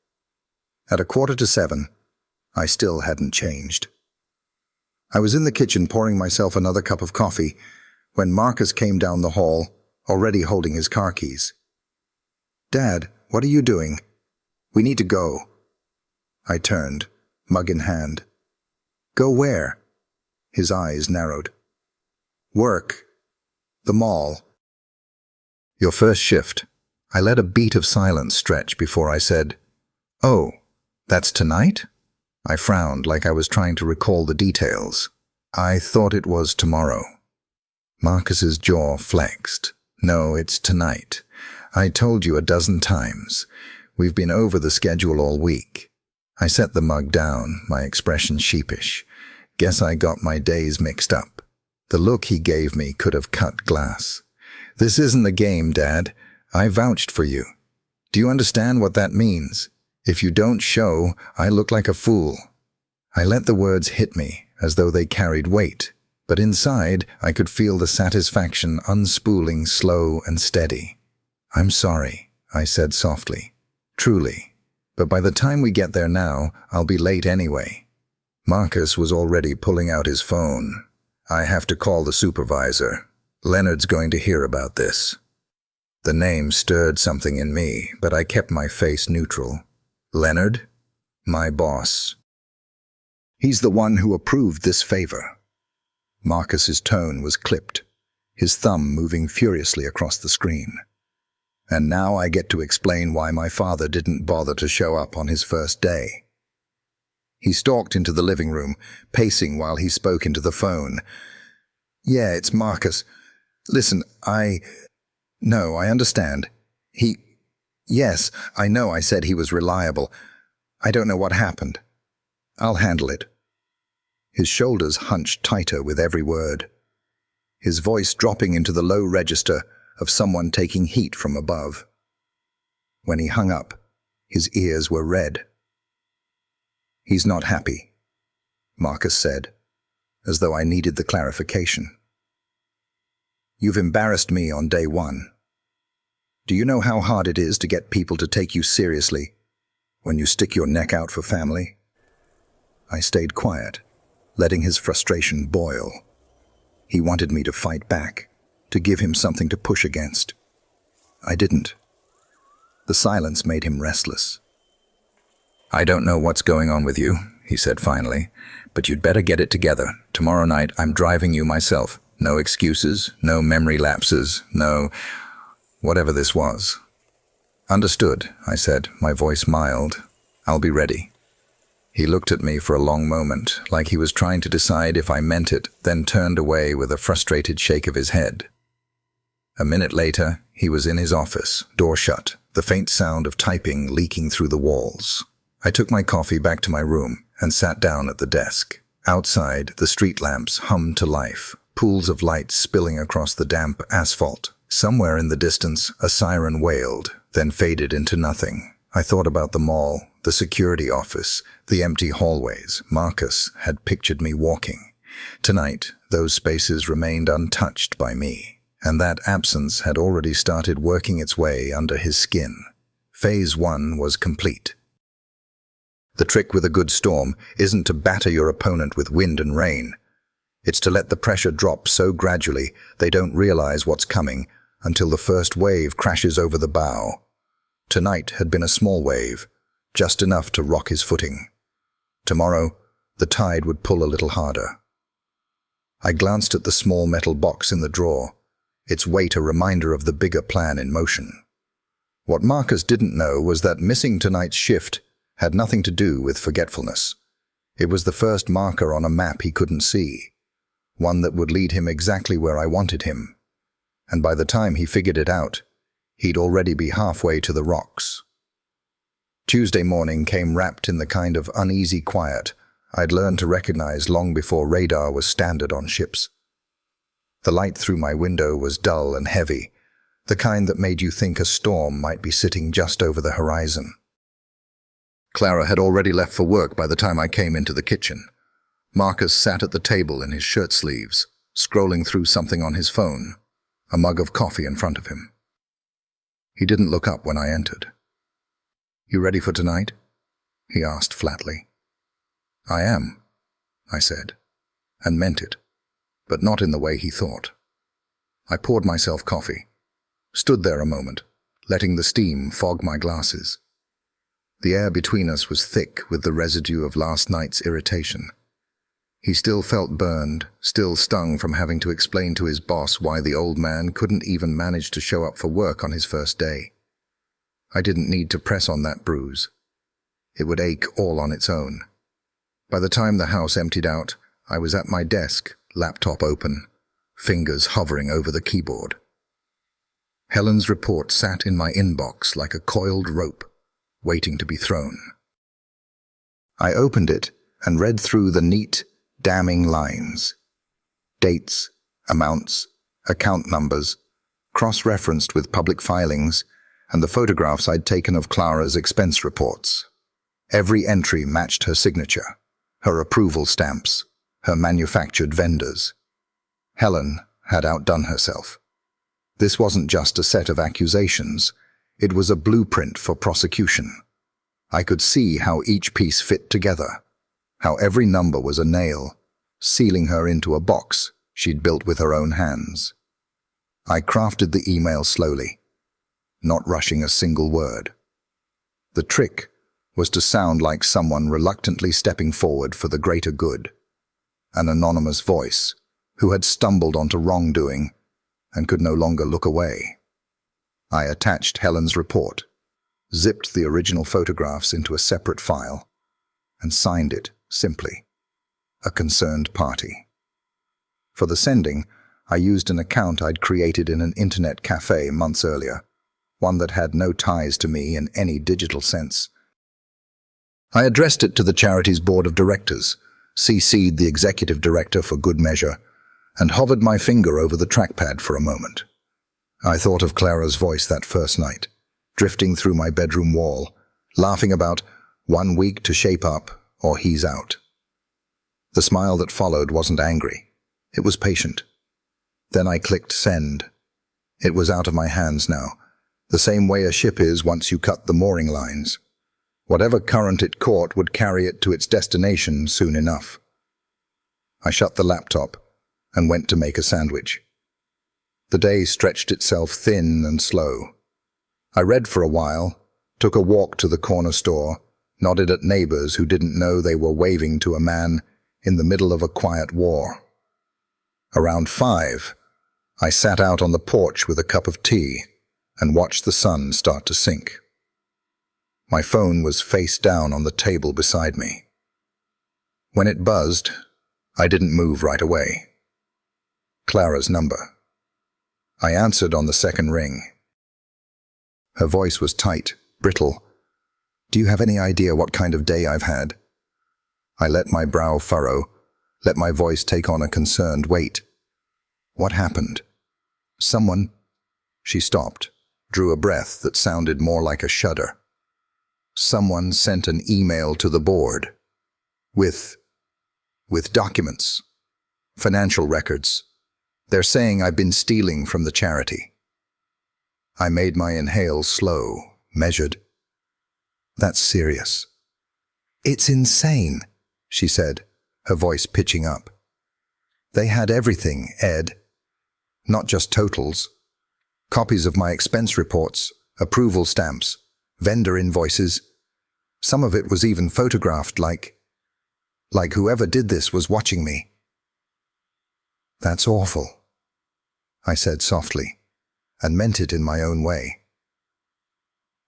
Speaker 1: At 6:45, I still hadn't changed. I was in the kitchen pouring myself another cup of coffee when Marcus came down the hall, already holding his car keys. "Dad, what are you doing? We need to go." I turned, mug in hand. "Go where?" His eyes narrowed. "Work. The mall." "Your first shift." I let a beat of silence stretch before I said, "Oh, that's tonight?" I frowned like I was trying to recall the details. "I thought it was tomorrow." Marcus's jaw flexed. "No, it's tonight. I told you a dozen times. We've been over the schedule all week." I set the mug down, my expression sheepish. Guess I got my days mixed up. The look he gave me could have cut glass. "This isn't a game, Dad. I vouched for you. Do you understand what that means? If you don't show, I look like a fool." I let the words hit me, as though they carried weight, but inside I could feel the satisfaction unspooling slow and steady. "I'm sorry," I said softly. "Truly. But by the time we get there now, I'll be late anyway." Marcus was already pulling out his phone. "I have to call the supervisor. Leonard's going to hear about this." The name stirred something in me, but I kept my face neutral. "Leonard? My boss. He's the one who approved this favor." Marcus's tone was clipped, his thumb moving furiously across the screen. "And now I get to explain why my father didn't bother to show up on his first day." He stalked into the living room, pacing while he spoke into the phone. "Yeah, it's Marcus. Listen, No, I understand. Yes, I know I said he was reliable. I don't know what happened. I'll handle it." His shoulders hunched tighter with every word. His voice dropping into the low register of someone taking heat from above. When he hung up, his ears were red. "He's not happy," Marcus said, as though I needed the clarification. "You've embarrassed me on day one. Do you know how hard it is to get people to take you seriously when you stick your neck out for family?" I stayed quiet, letting his frustration boil. He wanted me to fight back, to give him something to push against. I didn't. The silence made him restless. "I don't know what's going on with you," he said finally, "but you'd better get it together. Tomorrow night I'm driving you myself. No excuses, no memory lapses, no whatever this was." "Understood," I said, my voice mild. "I'll be ready." He looked at me for a long moment, like he was trying to decide if I meant it, then turned away with a frustrated shake of his head. A minute later, he was in his office, door shut, the faint sound of typing leaking through the walls. I took my coffee back to my room and sat down at the desk. Outside, the street lamps hummed to life, pools of light spilling across the damp asphalt. Somewhere in the distance, a siren wailed, then faded into nothing. I thought about the mall, the security office, the empty hallways Marcus had pictured me walking. Tonight, those spaces remained untouched by me, and that absence had already started working its way under his skin. Phase 1 was complete. The trick with a good storm isn't to batter your opponent with wind and rain. It's to let the pressure drop so gradually they don't realize what's coming until the first wave crashes over the bow. Tonight had been a small wave, just enough to rock his footing. Tomorrow, the tide would pull a little harder. I glanced at the small metal box in the drawer, its weight a reminder of the bigger plan in motion. What Marcus didn't know was that missing tonight's shift had nothing to do with forgetfulness. It was the first marker on a map he couldn't see, one that would lead him exactly where I wanted him. And by the time he figured it out, he'd already be halfway to the rocks. Tuesday morning came wrapped in the kind of uneasy quiet I'd learned to recognize long before radar was standard on ships. The light through my window was dull and heavy, the kind that made you think a storm might be sitting just over the horizon. Clara had already left for work by the time I came into the kitchen. Marcus sat at the table in his shirt sleeves, scrolling through something on his phone, a mug of coffee in front of him. He didn't look up when I entered. "You ready for tonight?" he asked flatly. "I am," I said, and meant it, but not in the way he thought. I poured myself coffee, stood there a moment, letting the steam fog my glasses. The air between us was thick with the residue of last night's irritation. He still felt burned, still stung from having to explain to his boss why the old man couldn't even manage to show up for work on his first day. I didn't need to press on that bruise. It would ache all on its own. By the time the house emptied out, I was at my desk, laptop open, fingers hovering over the keyboard. Helen's report sat in my inbox like a coiled rope, waiting to be thrown. I opened it and read through the neat, damning lines. Dates, amounts, account numbers, cross-referenced with public filings, and the photographs I'd taken of Clara's expense reports. Every entry matched her signature, her approval stamps, her manufactured vendors. Helen had outdone herself. This wasn't just a set of accusations, it was a blueprint for prosecution. I could see how each piece fit together, how every number was a nail, sealing her into a box she'd built with her own hands. I crafted the email slowly, not rushing a single word. The trick was to sound like someone reluctantly stepping forward for the greater good, an anonymous voice who had stumbled onto wrongdoing and could no longer look away. I attached Helen's report, zipped the original photographs into a separate file, and signed it simply, a concerned party. For the sending, I used an account I'd created in an internet cafe months earlier, one that had no ties to me in any digital sense. I addressed it to the charity's board of directors, CC'd the executive director for good measure, and hovered my finger over the trackpad for a moment. I thought of Clara's voice that first night, drifting through my bedroom wall, laughing about 1 week to shape up or he's out. The smile that followed wasn't angry. It was patient. Then I clicked send. It was out of my hands now, the same way a ship is once you cut the mooring lines. Whatever current it caught would carry it to its destination soon enough. I shut the laptop and went to make a sandwich. The day stretched itself thin and slow. I read for a while, took a walk to the corner store, nodded at neighbors who didn't know they were waving to a man in the middle of a quiet war. Around 5, I sat out on the porch with a cup of tea and watched the sun start to sink. My phone was face down on the table beside me. When it buzzed, I didn't move right away. Clara's number. I answered on the second ring. Her voice was tight, brittle. "Do you have any idea what kind of day I've had?" I let my brow furrow, let my voice take on a concerned weight. "What happened?" "Someone—" She stopped, drew a breath that sounded more like a shudder. "Someone sent an email to the board. With documents. Financial records. They're saying I've been stealing from the charity." I made my inhale slow, measured. "That's serious." "It's insane," she said, her voice pitching up. "They had everything, Ed. Not just totals. Copies of my expense reports, approval stamps, vendor invoices. Some of it was even photographed like whoever did this was watching me." "That's awful," I said softly, and meant it in my own way.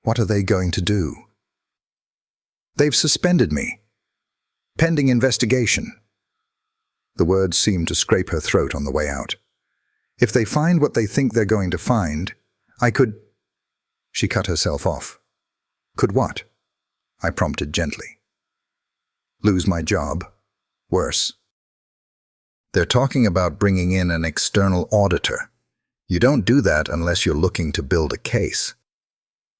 Speaker 1: "What are they going to do?" "They've suspended me. Pending investigation." The words seemed to scrape her throat on the way out. "If they find what they think they're going to find, I could—" She cut herself off. "Could what?" I prompted gently. "Lose my job. Worse. They're talking about bringing in an external auditor. You don't do that unless you're looking to build a case."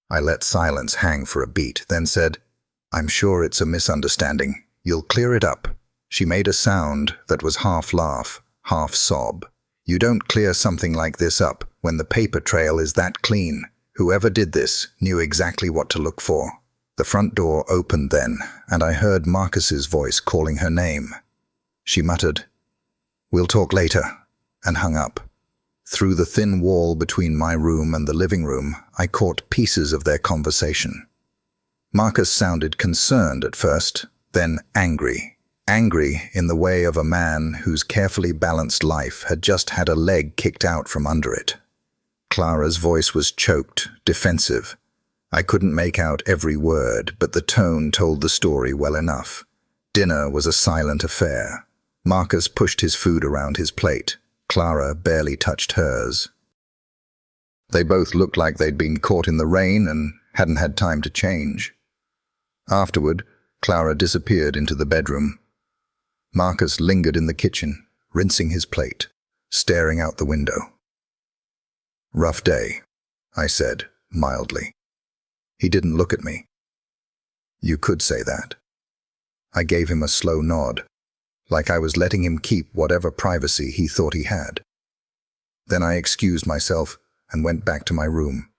Speaker 1: I let silence hang for a beat, then said, "I'm sure it's a misunderstanding. You'll clear it up." She made a sound that was half laugh, half sob. "You don't clear something like this up when the paper trail is that clean. Whoever did this knew exactly what to look for." The front door opened then, and I heard Marcus's voice calling her name. She muttered, "We'll talk later," and hung up. Through the thin wall between my room and the living room, I caught pieces of their conversation. Marcus sounded concerned at first, then angry. Angry in the way of a man whose carefully balanced life had just had a leg kicked out from under it. Clara's voice was choked, defensive. I couldn't make out every word, but the tone told the story well enough. Dinner was a silent affair. Marcus pushed his food around his plate. Clara barely touched hers. They both looked like they'd been caught in the rain and hadn't had time to change. Afterward, Clara disappeared into the bedroom. Marcus lingered in the kitchen, rinsing his plate, staring out the window. "Rough day," I said, mildly. He didn't look at me. "You could say that." I gave him a slow nod, like I was letting him keep whatever privacy he thought he had. Then I excused myself and went back to my room,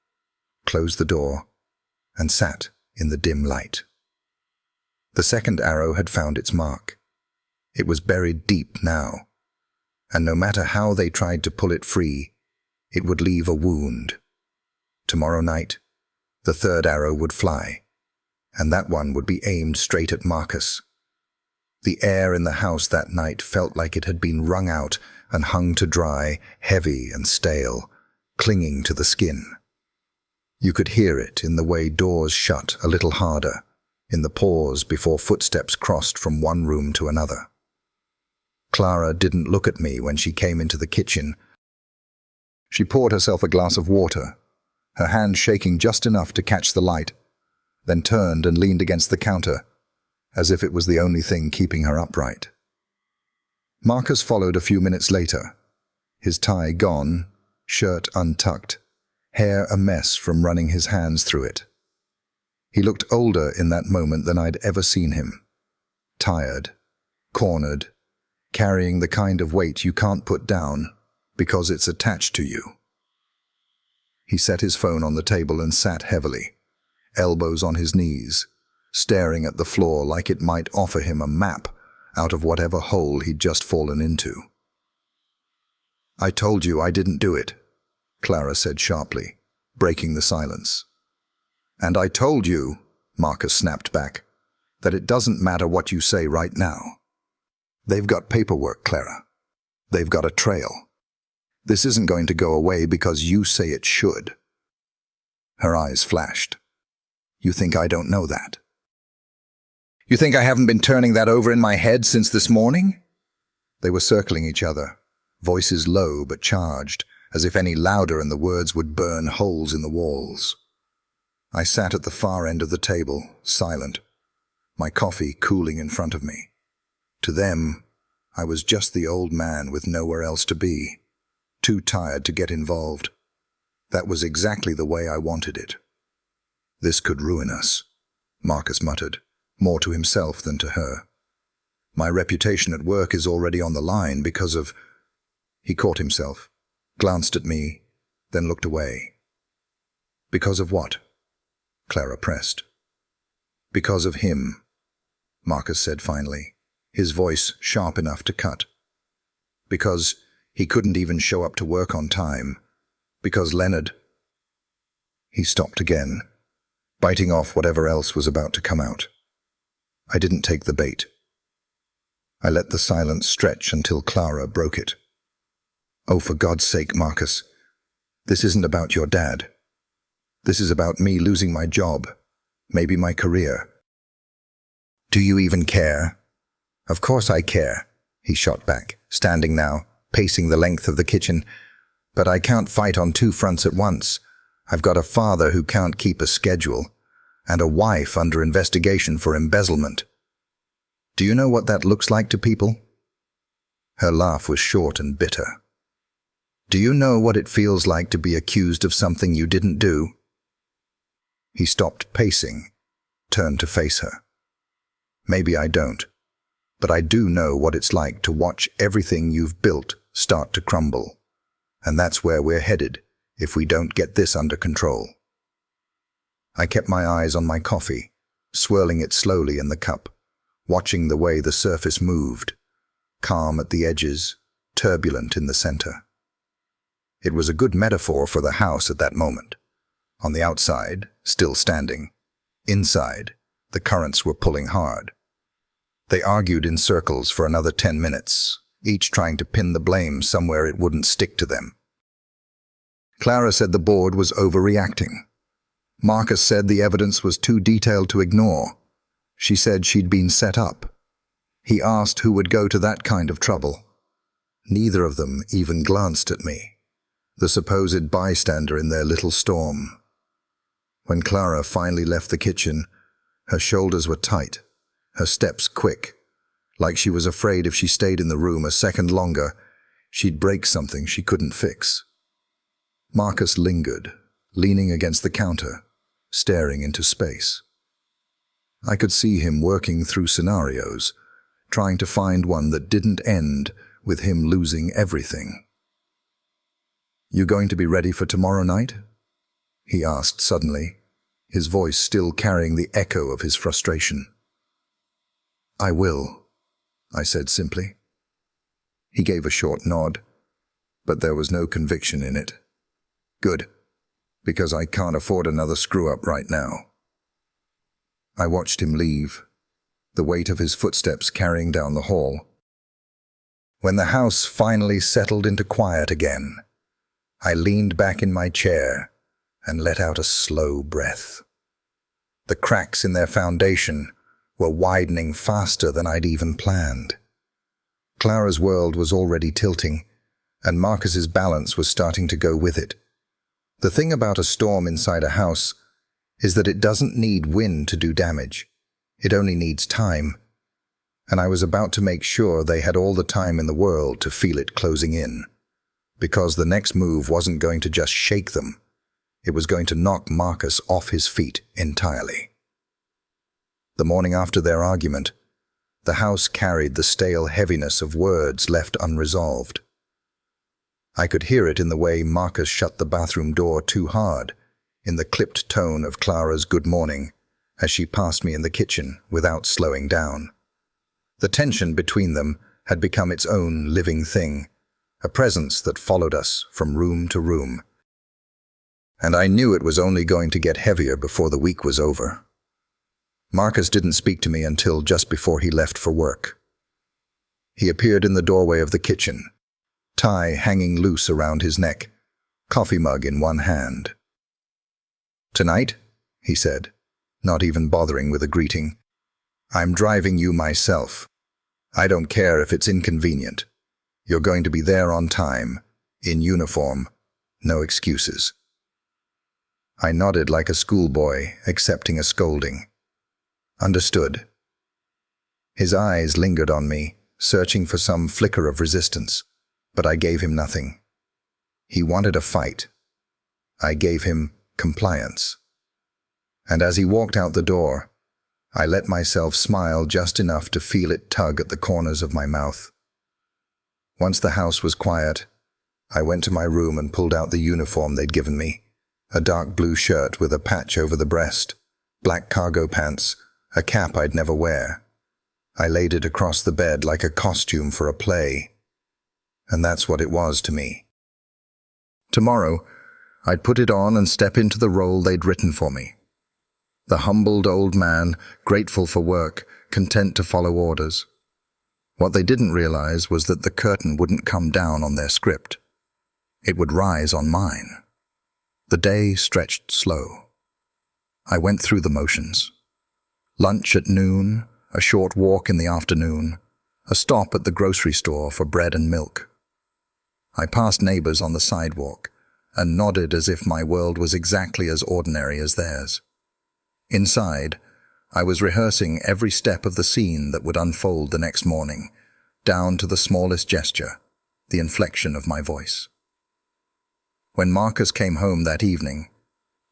Speaker 1: closed the door, and sat in the dim light. The second arrow had found its mark. It was buried deep now, and no matter how they tried to pull it free, it would leave a wound. Tomorrow night, the third arrow would fly, and that one would be aimed straight at Marcus. The air in the house that night felt like it had been wrung out and hung to dry, heavy and stale, clinging to the skin. You could hear it in the way doors shut a little harder, in the pause before footsteps crossed from one room to another. Clara didn't look at me when she came into the kitchen. She poured herself a glass of water, her hand shaking just enough to catch the light, then turned and leaned against the counter, as if it was the only thing keeping her upright. Marcus followed a few minutes later, his tie gone, shirt untucked, hair a mess from running his hands through it. He looked older in that moment than I'd ever seen him. Tired, cornered, carrying the kind of weight you can't put down because it's attached to you. He set his phone on the table and sat heavily, elbows on his knees, staring at the floor like it might offer him a map out of whatever hole he'd just fallen into. "I told you I didn't do it," Clara said sharply, breaking the silence. "And I told you," Marcus snapped back, "that it doesn't matter what you say right now. They've got paperwork, Clara. They've got a trail. This isn't going to go away because you say it should." Her eyes flashed. "You think I don't know that? You think I haven't been turning that over in my head since this morning?" They were circling each other, voices low but charged, as if any louder and the words would burn holes in the walls. I sat at the far end of the table, silent, my coffee cooling in front of me. To them, I was just the old man with nowhere else to be, too tired to get involved. That was exactly the way I wanted it. "This could ruin us," Marcus muttered, more to himself than to her. "My reputation at work is already on the line because of—" He caught himself, glanced at me, then looked away. "Because of what?" Clara pressed. "Because of him," Marcus said finally, his voice sharp enough to cut. "Because he couldn't even show up to work on time. Because Leonard—" He stopped again, biting off whatever else was about to come out. I didn't take the bait. I let the silence stretch until Clara broke it. "Oh, for God's sake, Marcus. This isn't about your dad. This is about me losing my job, maybe my career." "Do you even care?" "Of course I care," he shot back, standing now, pacing the length of the kitchen. "But I can't fight on two fronts at once. I've got a father who can't keep a schedule, and a wife under investigation for embezzlement. Do you know what that looks like to people?" Her laugh was short and bitter. "Do you know what it feels like to be accused of something you didn't do?" He stopped pacing, turned to face her. "Maybe I don't, but I do know what it's like to watch everything you've built start to crumble. And that's where we're headed if we don't get this under control." I kept my eyes on my coffee, swirling it slowly in the cup, watching the way the surface moved, calm at the edges, turbulent in the center. It was a good metaphor for the house at that moment. On the outside, still standing. Inside, the currents were pulling hard. They argued in circles for another 10 minutes, each trying to pin the blame somewhere it wouldn't stick to them. Clara said the board was overreacting. Marcus said the evidence was too detailed to ignore. She said she'd been set up. He asked who would go to that kind of trouble. Neither of them even glanced at me, the supposed bystander in their little storm. When Clara finally left the kitchen, her shoulders were tight, her steps quick, like she was afraid if she stayed in the room a second longer, she'd break something she couldn't fix. Marcus lingered, leaning against the counter, staring into space. I could see him working through scenarios, trying to find one that didn't end with him losing everything. "You going to be ready for tomorrow night?" he asked suddenly, his voice still carrying the echo of his frustration. "I will," I said simply. He gave a short nod, but there was no conviction in it. "Good, because I can't afford another screw-up right now." I watched him leave, the weight of his footsteps carrying down the hall. When the house finally settled into quiet again, I leaned back in my chair and let out a slow breath. The cracks in their foundation were widening faster than I'd even planned. Clara's world was already tilting, and Marcus's balance was starting to go with it. The thing about a storm inside a house is that it doesn't need wind to do damage. It only needs time. And I was about to make sure they had all the time in the world to feel it closing in, because the next move wasn't going to just shake them. It was going to knock Marcus off his feet entirely. The morning after their argument, the house carried the stale heaviness of words left unresolved. I could hear it in the way Marcus shut the bathroom door too hard, in the clipped tone of Clara's good morning as she passed me in the kitchen without slowing down. The tension between them had become its own living thing, a presence that followed us from room to room. And I knew it was only going to get heavier before the week was over. Marcus didn't speak to me until just before he left for work. He appeared in the doorway of the kitchen, tie hanging loose around his neck, coffee mug in one hand. "Tonight," he said, not even bothering with a greeting, "I'm driving you myself. I don't care if it's inconvenient. You're going to be there on time, in uniform, no excuses." I nodded like a schoolboy accepting a scolding. Understood. His eyes lingered on me, searching for some flicker of resistance, but I gave him nothing. He wanted a fight. I gave him compliance. And as he walked out the door, I let myself smile just enough to feel it tug at the corners of my mouth. Once the house was quiet, I went to my room and pulled out the uniform they'd given me, a dark blue shirt with a patch over the breast, black cargo pants, a cap I'd never wear. I laid it across the bed like a costume for a play. And that's what it was to me. Tomorrow, I'd put it on and step into the role they'd written for me. The humbled old man, grateful for work, content to follow orders. What they didn't realize was that the curtain wouldn't come down on their script. It would rise on mine. The day stretched slow. I went through the motions. Lunch at noon, a short walk in the afternoon, a stop at the grocery store for bread and milk. I passed neighbors on the sidewalk and nodded as if my world was exactly as ordinary as theirs. Inside, I was rehearsing every step of the scene that would unfold the next morning, down to the smallest gesture, the inflection of my voice. When Marcus came home that evening,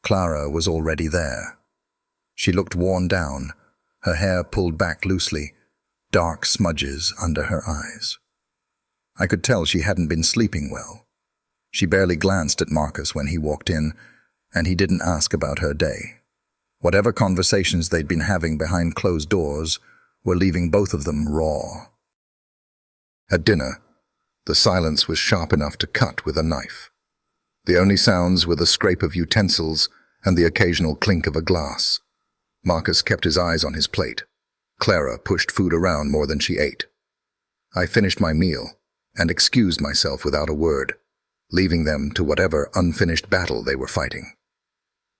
Speaker 1: Clara was already there. She looked worn down, her hair pulled back loosely, dark smudges under her eyes. I could tell she hadn't been sleeping well. She barely glanced at Marcus when he walked in, and he didn't ask about her day. Whatever conversations they'd been having behind closed doors were leaving both of them raw. At dinner, the silence was sharp enough to cut with a knife. The only sounds were the scrape of utensils and the occasional clink of a glass. Marcus kept his eyes on his plate. Clara pushed food around more than she ate. I finished my meal and excused myself without a word, leaving them to whatever unfinished battle they were fighting.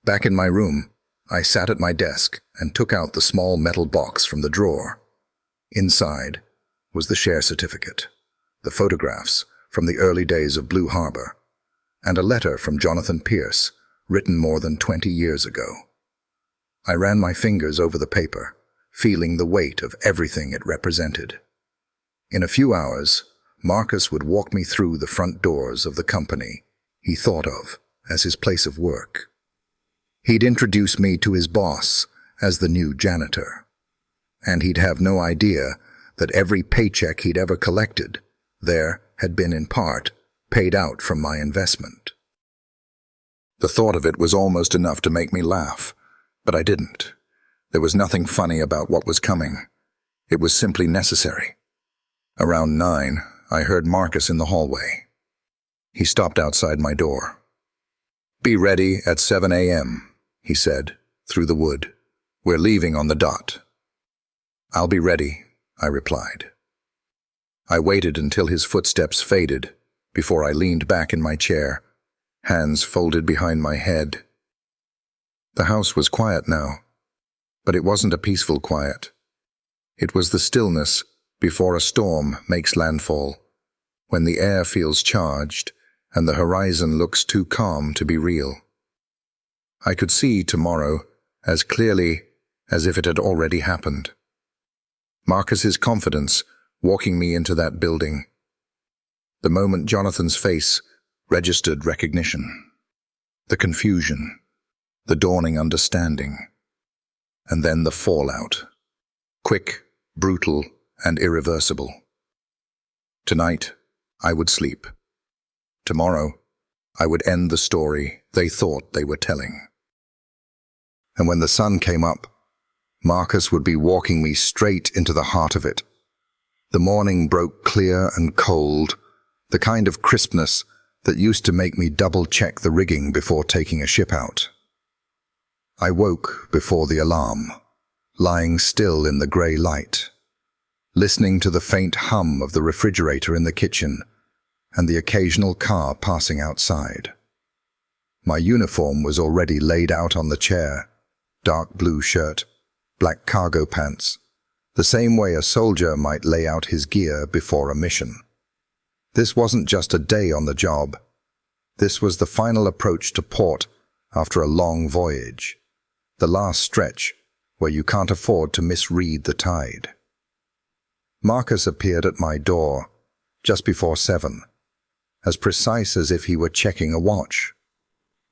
Speaker 1: Back in my room, I sat at my desk and took out the small metal box from the drawer. Inside was the share certificate, the photographs from the early days of Blue Harbor, and a letter from Jonathan Pierce, written more than 20 years ago. I ran my fingers over the paper, feeling the weight of everything it represented. In a few hours, Marcus would walk me through the front doors of the company he thought of as his place of work. He'd introduce me to his boss as the new janitor, and he'd have no idea that every paycheck he'd ever collected there had been in part paid out from my investment. The thought of it was almost enough to make me laugh, but I didn't. There was nothing funny about what was coming. It was simply necessary. Around 9, I heard Marcus in the hallway. He stopped outside my door. "Be ready at 7 a.m., he said, through the wood. "We're leaving on the dot." "I'll be ready," I replied. I waited until his footsteps faded before I leaned back in my chair, hands folded behind my head. The house was quiet now, but it wasn't a peaceful quiet. It was the stillness before a storm makes landfall, when the air feels charged and the horizon looks too calm to be real. I could see tomorrow as clearly as if it had already happened. Marcus's confidence walking me into that building. The moment Jonathan's face registered recognition. the confusion, the dawning understanding, and then the fallout. Quick, brutal, and irreversible. Tonight, I would sleep. Tomorrow, I would end the story they thought they were telling. And when the sun came up, Marcus would be walking me straight into the heart of it. The morning broke clear and cold, the kind of crispness that used to make me double-check the rigging before taking a ship out. I woke before the alarm, lying still in the grey light, listening to the faint hum of the refrigerator in the kitchen and the occasional car passing outside. My uniform was already laid out on the chair, dark blue shirt, black cargo pants, the same way a soldier might lay out his gear before a mission. This wasn't just a day on the job. This was the final approach to port after a long voyage, the last stretch where you can't afford to misread the tide. Marcus appeared at my door just before 7, as precise as if he were checking a watch.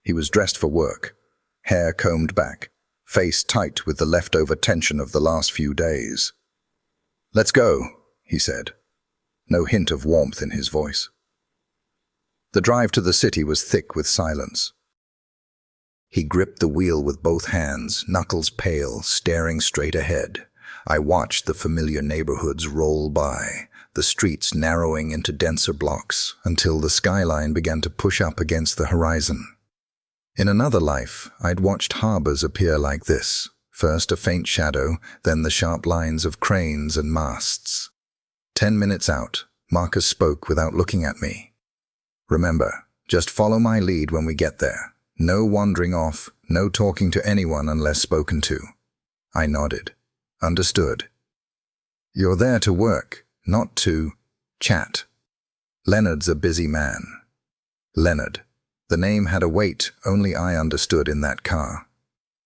Speaker 1: He was dressed for work, hair combed back, face tight with the leftover tension of the last few days. "Let's go," he said, no hint of warmth in his voice. The drive to the city was thick with silence. He gripped the wheel with both hands, knuckles pale, staring straight ahead. I watched the familiar neighborhoods roll by, the streets narrowing into denser blocks, until the skyline began to push up against the horizon. In another life, I'd watched harbors appear like this, first a faint shadow, then the sharp lines of cranes and masts. 10 minutes out, Marcus spoke without looking at me. "Remember, just follow my lead when we get there. No wandering off, no talking to anyone unless spoken to." I nodded. "Understood." "You're there to work, not to chat." Leonard's a busy man. Leonard. The name had a weight only I understood in that car.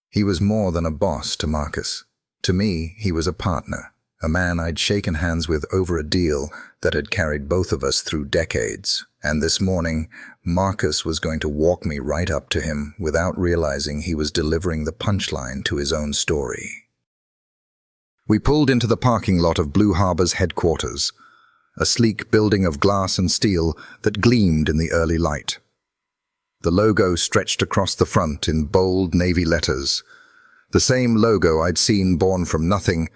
Speaker 1: He was more than a boss to Marcus. To me, he was a partner, a man I'd shaken hands with over a deal that had carried both of us through decades. And this morning, Marcus was going to walk me right up to him without realizing he was delivering the punchline to his own story. We pulled into the parking lot of Blue Harbor's headquarters, a sleek building of glass and steel that gleamed in the early light. The logo stretched across the front in bold navy letters, the same logo I'd seen born from nothing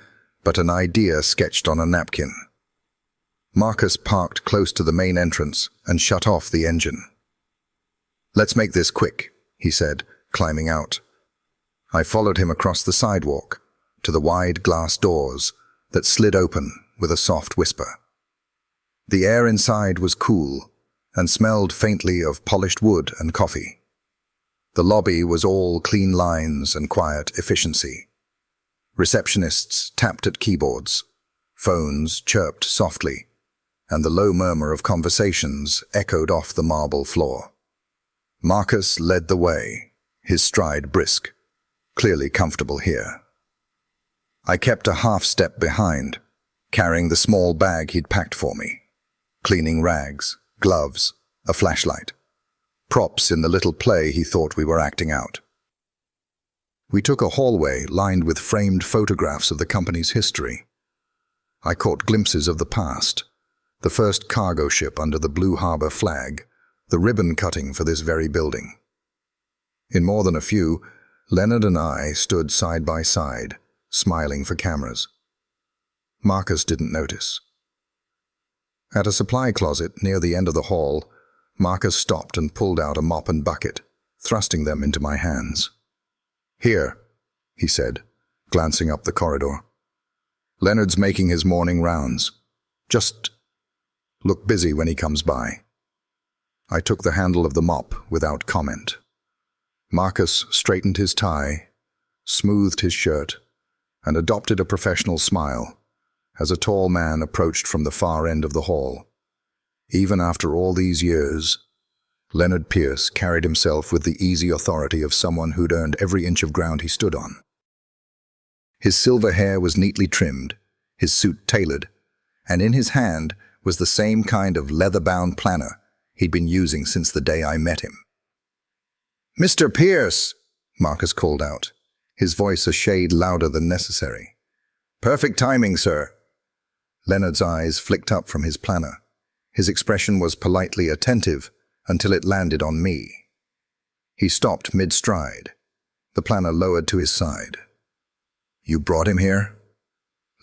Speaker 1: but an idea sketched on a napkin. Marcus parked close to the main entrance and shut off the engine. "Let's make this quick," he said, climbing out. I followed him across the sidewalk to the wide glass doors that slid open with a soft whisper. The air inside was cool and smelled faintly of polished wood and coffee. The lobby was all clean lines and quiet efficiency. Receptionists tapped at keyboards, phones chirped softly, and the low murmur of conversations echoed off the marble floor. Marcus led the way, his stride brisk, clearly comfortable here. I kept a half step behind, carrying the small bag he'd packed for me. Cleaning rags, gloves, a flashlight. Props in the little play he thought we were acting out. We took a hallway lined with framed photographs of the company's history. I caught glimpses of the past, the first cargo ship under the Blue Harbor flag, the ribbon cutting for this very building. In more than a few, Leonard and I stood side by side, smiling for cameras. Marcus didn't notice. At a supply closet near the end of the hall, Marcus stopped and pulled out a mop and bucket, thrusting them into my hands. "Here," he said, glancing up the corridor. "Leonard's making his morning rounds. Just look busy when he comes by." I took the handle of the mop without comment. Marcus straightened his tie, smoothed his shirt, and adopted a professional smile as a tall man approached from the far end of the hall. Even after all these years, Leonard Pierce carried himself with the easy authority of someone who'd earned every inch of ground he stood on. His silver hair was neatly trimmed, his suit tailored, and in his hand was the same kind of leather-bound planner he'd been using since the day I met him. "Mr. Pierce!" Marcus called out, his voice a shade louder than necessary. "Perfect timing, sir." Leonard's eyes flicked up from his planner. His expression was politely attentive until it landed on me. He stopped mid-stride. The planner lowered to his side. "You brought him here?"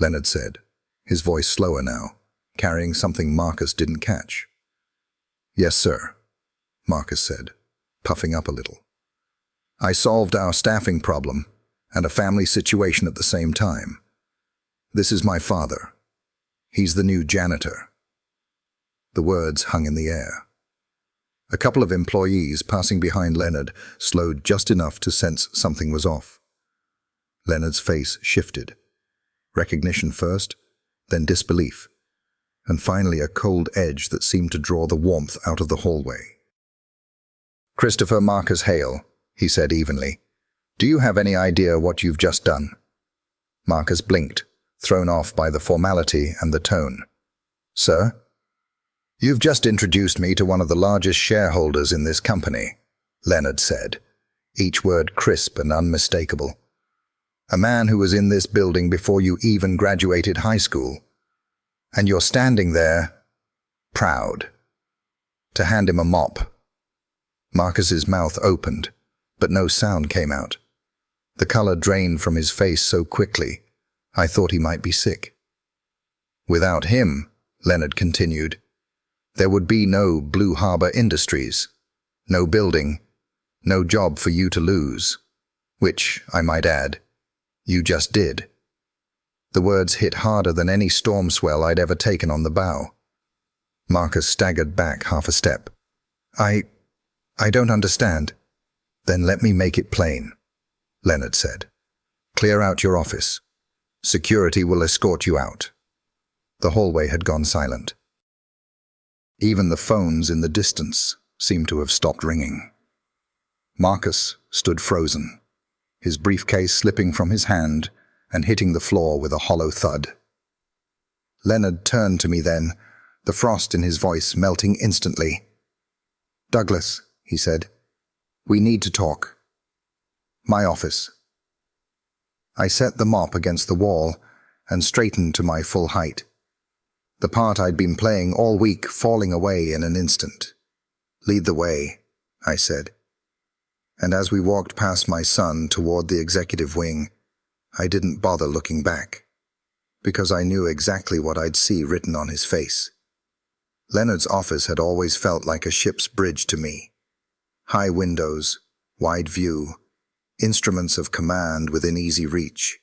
Speaker 1: Leonard said, his voice slower now, carrying something Marcus didn't catch. "Yes, sir," Marcus said, puffing up a little. "I solved our staffing problem and a family situation at the same time. This is my father. He's the new janitor." The words hung in the air. A couple of employees passing behind Leonard slowed just enough to sense something was off. Leonard's face shifted. Recognition first, then disbelief, and finally a cold edge that seemed to draw the warmth out of the hallway. "Christopher Marcus Hale," he said evenly. "Do you have any idea what you've just done?" Marcus blinked, thrown off by the formality and the tone. "Sir?" "You've just introduced me to one of the largest shareholders in this company," Leonard said, each word crisp and unmistakable. "A man who was in this building before you even graduated high school. And you're standing there, proud, to hand him a mop." Marcus's mouth opened, but no sound came out. The color drained from his face so quickly, I thought he might be sick. "Without him," Leonard continued, "there would be no Blue Harbor Industries, no building, no job for you to lose, which, I might add, you just did." The words hit harder than any storm swell I'd ever taken on the bow. Marcus staggered back half a step. I don't understand." "Then let me make it plain," Leonard said. "Clear out your office. Security will escort you out." The hallway had gone silent. Even the phones in the distance seemed to have stopped ringing. Marcus stood frozen, his briefcase slipping from his hand and hitting the floor with a hollow thud. Leonard turned to me then, the frost in his voice melting instantly. "Douglas," he said, "we need to talk. My office." I set the mop against the wall and straightened to my full height. The part I'd been playing all week falling away in an instant. "Lead the way," I said. And as we walked past my son toward the executive wing, I didn't bother looking back, because I knew exactly what I'd see written on his face. Leonard's office had always felt like a ship's bridge to me. High windows, wide view, instruments of command within easy reach.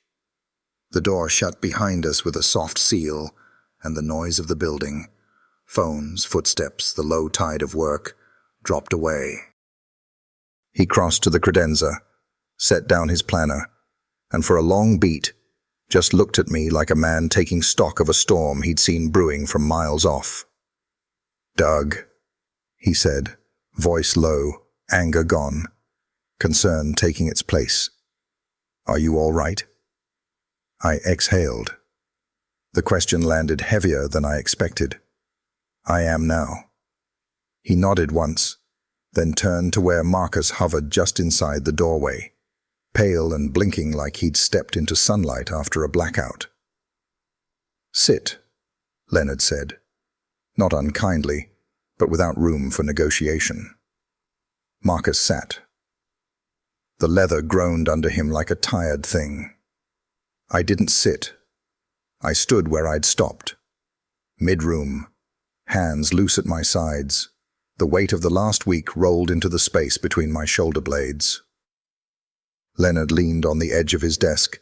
Speaker 1: The door shut behind us with a soft seal, and the noise of the building, phones, footsteps, the low tide of work, dropped away. He crossed to the credenza, set down his planner, and for a long beat, just looked at me like a man taking stock of a storm he'd seen brewing from miles off. "Doug," he said, voice low, anger gone, concern taking its place. "Are you all right?" I exhaled. The question landed heavier than I expected. "I am now." He nodded once, then turned to where Marcus hovered just inside the doorway, pale and blinking like he'd stepped into sunlight after a blackout. "Sit," Leonard said, not unkindly, but without room for negotiation. Marcus sat. The leather groaned under him like a tired thing. I didn't sit. I stood where I'd stopped, mid-room, hands loose at my sides. The weight of the last week rolled into the space between my shoulder blades. Leonard leaned on the edge of his desk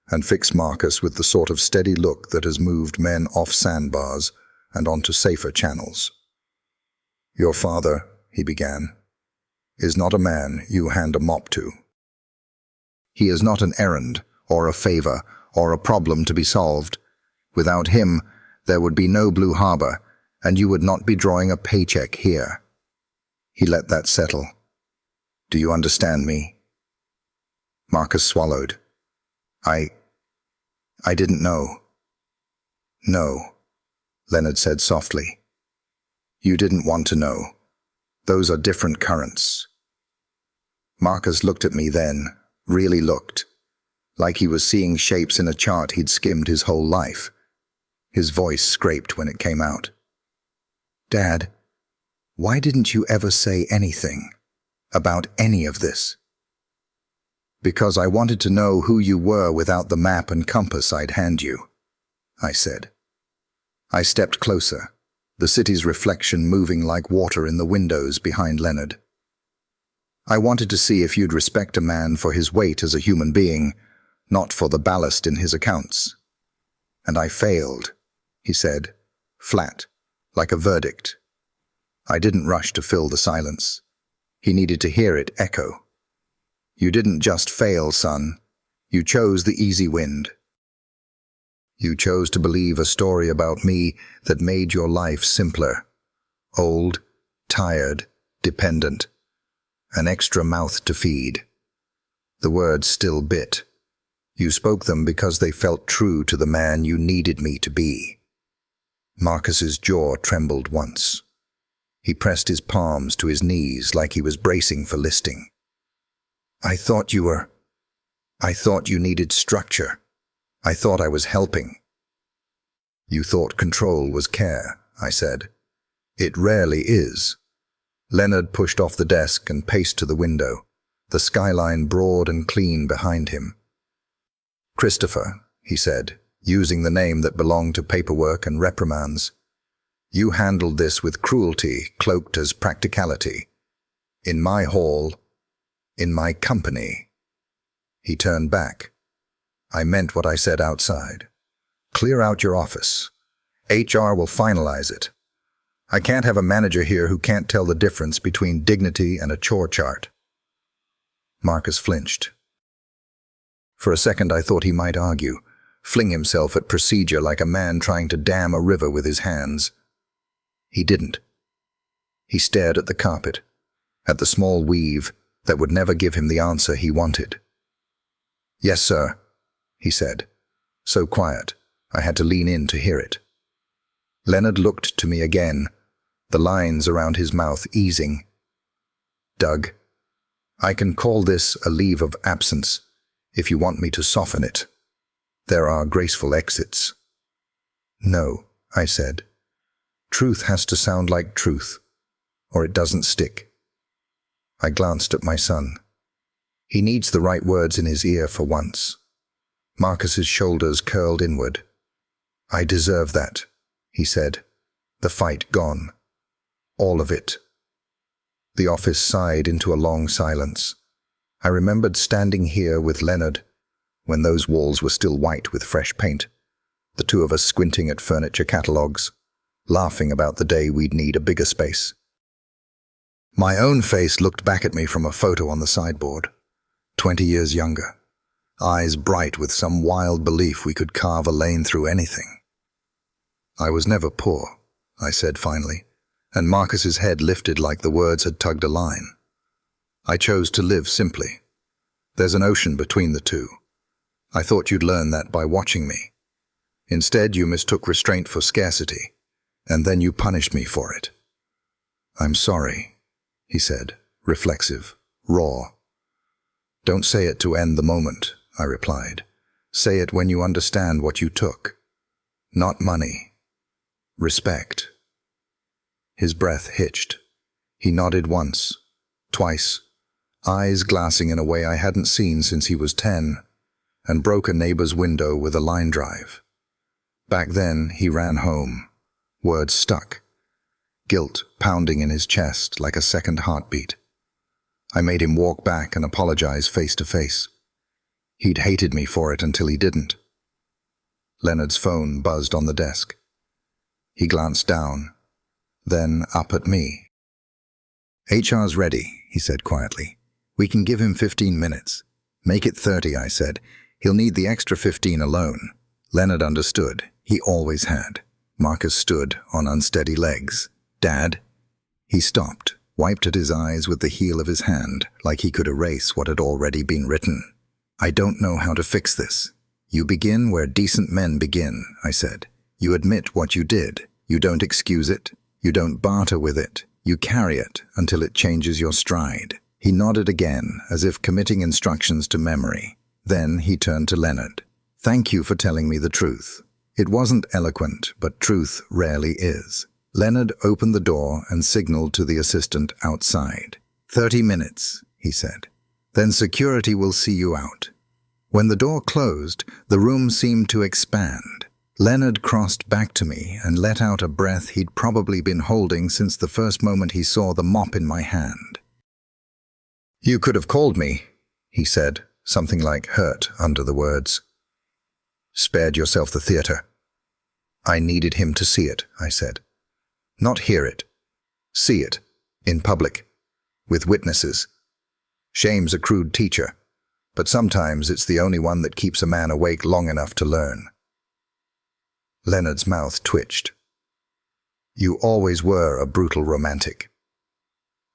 Speaker 1: and fixed Marcus with the sort of steady look that has moved men off sandbars and onto safer channels. "Your father," he began, "is not a man you hand a mop to. He is not an errand or a favor or a problem to be solved. Without him, there would be no Blue Harbor, and you would not be drawing a paycheck here." He let that settle. "Do you understand me?" Marcus swallowed. I didn't know." "No," Leonard said softly. "You didn't want to know. Those are different currents." Marcus looked at me then, really looked, like he was seeing shapes in a chart he'd skimmed his whole life. His voice scraped when it came out. "Dad, why didn't you ever say anything about any of this?" "Because I wanted to know who you were without the map and compass I'd hand you," I said. I stepped closer, the city's reflection moving like water in the windows behind Leonard. "I wanted to see if you'd respect a man for his weight as a human being, not for the ballast in his accounts." "And I failed," he said, flat, like a verdict. I didn't rush to fill the silence. He needed to hear it echo. "You didn't just fail, son. You chose the easy wind. You chose to believe a story about me that made your life simpler. Old, tired, dependent. An extra mouth to feed." The words still bit. "You spoke them because they felt true to the man you needed me to be." Marcus's jaw trembled once. He pressed his palms to his knees like he was bracing for listing. I thought you needed structure. I thought I was helping." "You thought control was care," I said. "It rarely is." Leonard pushed off the desk and paced to the window, the skyline broad and clean behind him. "Christopher," he said, using the name that belonged to paperwork and reprimands, "you handled this with cruelty cloaked as practicality. In my hall, in my company." He turned back. "I meant what I said outside. Clear out your office. HR will finalize it. I can't have a manager here who can't tell the difference between dignity and a chore chart." Marcus flinched. For a second I thought he might argue, fling himself at procedure like a man trying to dam a river with his hands. He didn't. He stared at the carpet, at the small weave that would never give him the answer he wanted. "Yes, sir," he said, so quiet I had to lean in to hear it. Leonard looked to me again, the lines around his mouth easing. "Doug, I can call this a leave of absence if you want me to soften it. There are graceful exits." "No," I said. "Truth has to sound like truth, or it doesn't stick." I glanced at my son. He needs the right words in his ear for once. Marcus's shoulders curled inward. "I deserve that," he said. "The fight gone. All of it." The office sighed into a long silence. I remembered standing here with Leonard, when those walls were still white with fresh paint, the two of us squinting at furniture catalogues, laughing about the day we'd need a bigger space. My own face looked back at me from a photo on the sideboard, 20 years younger, eyes bright with some wild belief we could carve a lane through anything. "I was never poor," I said finally, and Marcus's head lifted like the words had tugged a line. "I chose to live simply. There's an ocean between the two. I thought you'd learn that by watching me. Instead, you mistook restraint for scarcity, and then you punished me for it." "I'm sorry," he said, reflexive, raw. "Don't say it to end the moment," I replied. "Say it when you understand what you took. Not money. Respect." His breath hitched. He nodded once, twice, eyes glassing in a way I hadn't seen since he was 10, and broke a neighbor's window with a line drive. Back then, he ran home. Words stuck. Guilt pounding in his chest like a second heartbeat. I made him walk back and apologize face to face. He'd hated me for it until he didn't. Leonard's phone buzzed on the desk. He glanced down, then up at me. "HR's ready," he said quietly. "We can give him 15 minutes. Make it 30, I said. He'll need the extra 15 alone." Leonard understood. He always had. Marcus stood on unsteady legs. "Dad?" He stopped, wiped at his eyes with the heel of his hand, like he could erase what had already been written. "I don't know how to fix this. You begin where decent men begin," I said. "You admit what you did. You don't excuse it. You don't barter with it. You carry it until it changes your stride. He nodded again, as if committing instructions to memory. Then he turned to Leonard. "Thank you for telling me the truth." It wasn't eloquent, but truth rarely is. Leonard opened the door and signaled to the assistant outside. 30 minutes, he said. "Then security will see you out." When the door closed, the room seemed to expand. Leonard crossed back to me and let out a breath he'd probably been holding since the first moment he saw the mop in my hand. "You could have called me," he said, something like hurt under the words. "Spared yourself the theater." "I needed him to see it," I said. "Not hear it. See it. In public. With witnesses. Shame's a crude teacher, but sometimes it's the only one that keeps a man awake long enough to learn." Leonard's mouth twitched. "You always were a brutal romantic."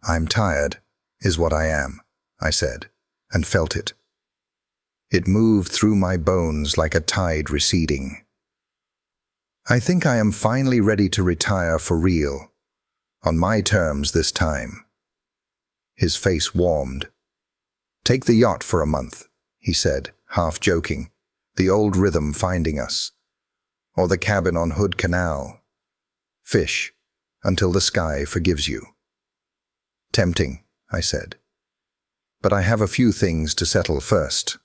Speaker 1: "I'm tired, is what I am," I said, and felt it. It moved through my bones like a tide receding. "I think I am finally ready to retire for real. On my terms this time." His face warmed. "Take the yacht for a month," he said, half joking, "the old rhythm finding us. Or the cabin on Hood Canal. Fish, until the sky forgives you." "Tempting," I said. "But I have a few things to settle first."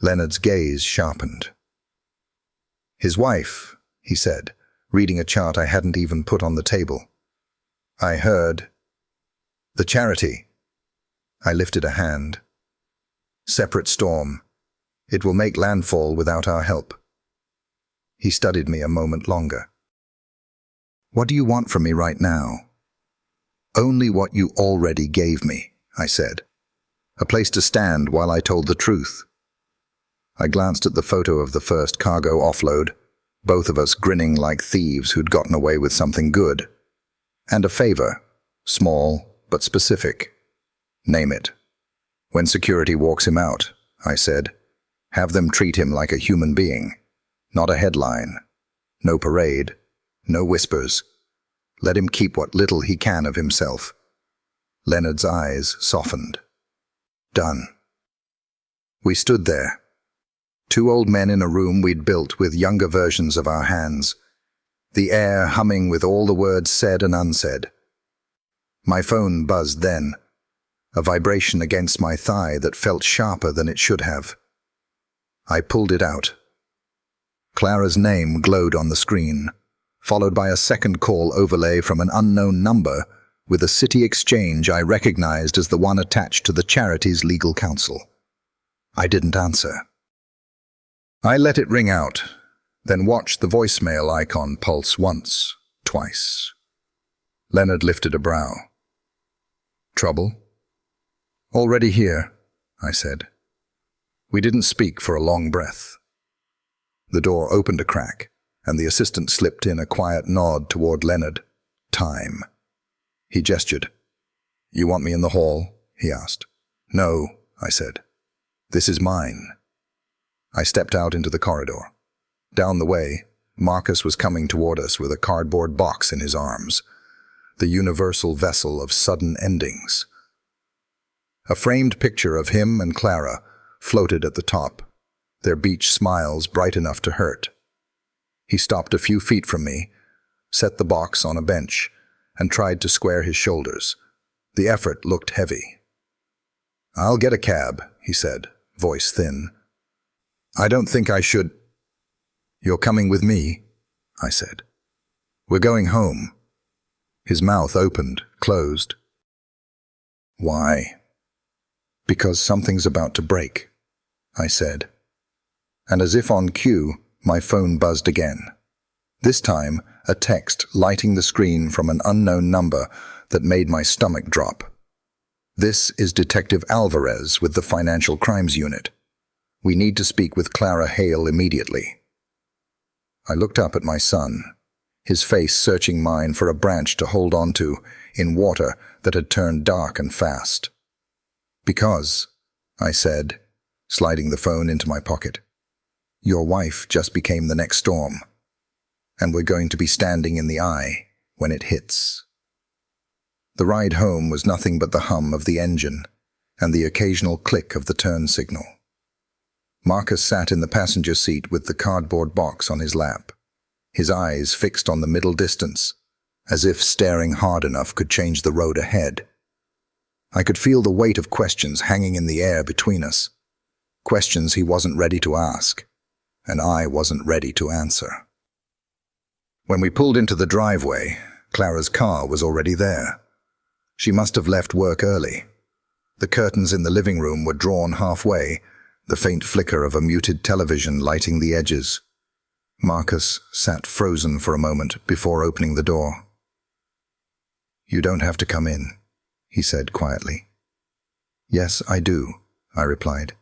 Speaker 1: Leonard's gaze sharpened. "His wife," he said, reading a chart I hadn't even put on the table. "I heard." "The charity." I lifted a hand. "Separate storm. It will make landfall without our help." He studied me a moment longer. "What do you want from me right now?" "Only what you already gave me," I said. "A place to stand while I told the truth." I glanced at the photo of the first cargo offload, both of us grinning like thieves who'd gotten away with something good. "And a favor, small but specific. Name it. When security walks him out," I said, "have them treat him like a human being. Not a headline. No parade. No whispers. Let him keep what little he can of himself." Leonard's eyes softened. "Done." We stood there. Two old men in a room we'd built with younger versions of our hands. The air humming with all the words said and unsaid. My phone buzzed then, a vibration against my thigh that felt sharper than it should have. I pulled it out. Clara's name glowed on the screen, followed by a second call overlay from an unknown number with a city exchange I recognized as the one attached to the charity's legal counsel. I didn't answer. I let it ring out, then watched the voicemail icon pulse once, twice. Leonard lifted a brow. "Trouble?" "Already here," I said. We didn't speak for a long breath. The door opened a crack, and the assistant slipped in a quiet nod toward Leonard. "Time." He gestured. "You want me in the hall?" he asked. "No," I said. "This is mine." I stepped out into the corridor. Down the way, Marcus was coming toward us with a cardboard box in his arms, the universal vessel of sudden endings. A framed picture of him and Clara floated at the top, their beach smiles bright enough to hurt. He stopped a few feet from me, set the box on a bench, and tried to square his shoulders. The effort looked heavy. "I'll get a cab," he said, voice thin. "I don't think I should." "You're coming with me," I said. "We're going home." His mouth opened, closed. "Why?" "Because something's about to break," I said. And as if on cue, my phone buzzed again. This time, a text lighting the screen from an unknown number that made my stomach drop. "This is Detective Alvarez with the Financial Crimes Unit. We need to speak with Clara Hale immediately." I looked up at my son, his face searching mine for a branch to hold on to in water that had turned dark and fast. "Because," I said, sliding the phone into my pocket, "your wife just became the next storm, and we're going to be standing in the eye when it hits." The ride home was nothing but the hum of the engine and the occasional click of the turn signal. Marcus sat in the passenger seat with the cardboard box on his lap, his eyes fixed on the middle distance, as if staring hard enough could change the road ahead. I could feel the weight of questions hanging in the air between us, questions he wasn't ready to ask, and I wasn't ready to answer. When we pulled into the driveway, Clara's car was already there. She must have left work early. The curtains in the living room were drawn halfway, the faint flicker of a muted television lighting the edges. Marcus sat frozen for a moment before opening the door. "You don't have to come in," he said quietly. "Yes, I do," I replied.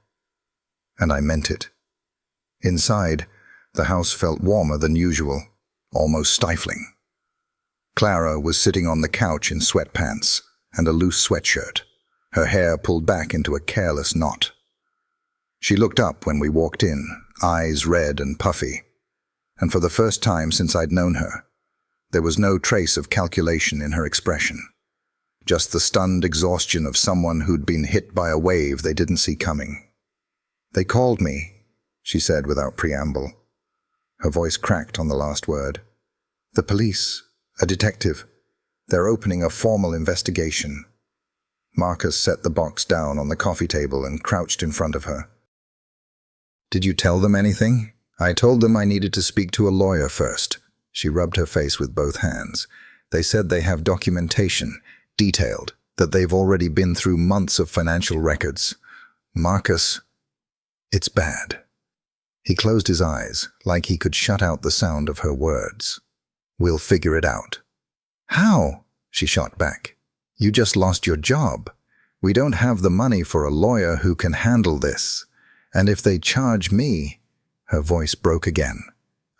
Speaker 1: And I meant it. Inside, the house felt warmer than usual, almost stifling. Clara was sitting on the couch in sweatpants and a loose sweatshirt, her hair pulled back into a careless knot. She looked up when we walked in, eyes red and puffy, and for the first time since I'd known her, there was no trace of calculation in her expression, just the stunned exhaustion of someone who'd been hit by a wave they didn't see coming. "They called me," she said without preamble. Her voice cracked on the last word. "The police, a detective. They're opening a formal investigation." Marcus set the box down on the coffee table and crouched in front of her. "Did you tell them anything?" "I told them I needed to speak to a lawyer first." She rubbed her face with both hands. "They said they have documentation, detailed, that they've already been through months of financial records. Marcus, it's bad." He closed his eyes, like he could shut out the sound of her words. "We'll figure it out." "How?" she shot back. "You just lost your job. We don't have the money for a lawyer who can handle this. And if they charge me—" Her voice broke again.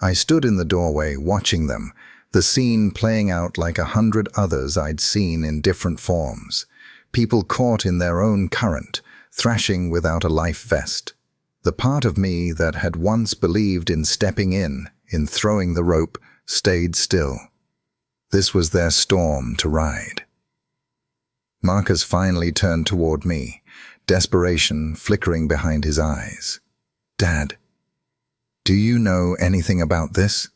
Speaker 1: I stood in the doorway watching them, the scene playing out like 100 others I'd seen in different forms. People caught in their own current, thrashing without a life vest. The part of me that had once believed in stepping in throwing the rope, stayed still. This was their storm to ride. Marcus finally turned toward me, desperation flickering behind his eyes. "Dad, do you know anything about this?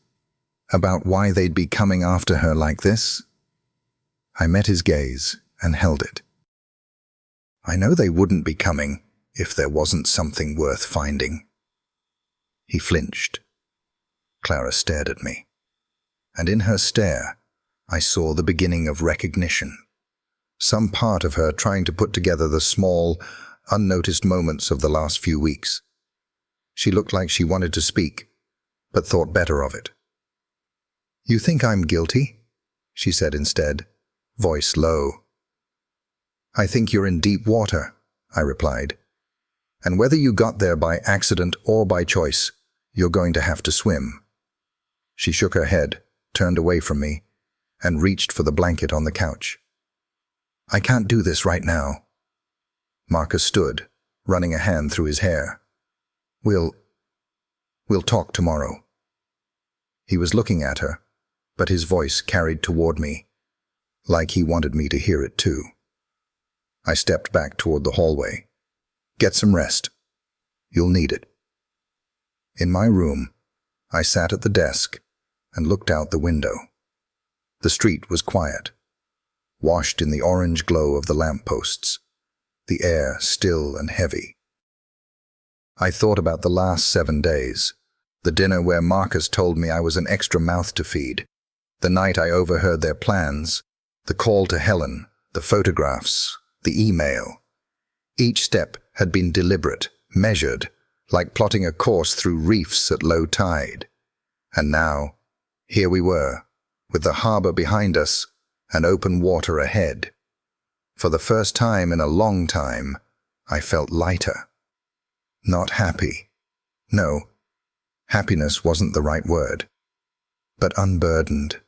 Speaker 1: About why they'd be coming after her like this?" I met his gaze and held it. "I know they wouldn't be coming if there wasn't something worth finding." He flinched. Clara stared at me, and in her stare, I saw the beginning of recognition. Some part of her trying to put together the small, unnoticed moments of the last few weeks. She looked like she wanted to speak, but thought better of it. "You think I'm guilty?" she said instead, voice low. "I think you're in deep water," I replied. "And whether you got there by accident or by choice, you're going to have to swim." She shook her head, turned away from me, and reached for the blanket on the couch. "I can't do this right now." Marcus stood, running a hand through his hair. We'll talk tomorrow." He was looking at her, but his voice carried toward me, like he wanted me to hear it too. I stepped back toward the hallway. "Get some rest. You'll need it." In my room, I sat at the desk and looked out the window. The street was quiet, washed in the orange glow of the lampposts, the air still and heavy. I thought about the last 7 days, the dinner where Marcus told me I was an extra mouth to feed, the night I overheard their plans, the call to Helen, the photographs, the email. Each step had been deliberate, measured, like plotting a course through reefs at low tide. And now, here we were, with the harbor behind us and open water ahead. For the first time in a long time, I felt lighter. Not happy. No, happiness wasn't the right word. But unburdened.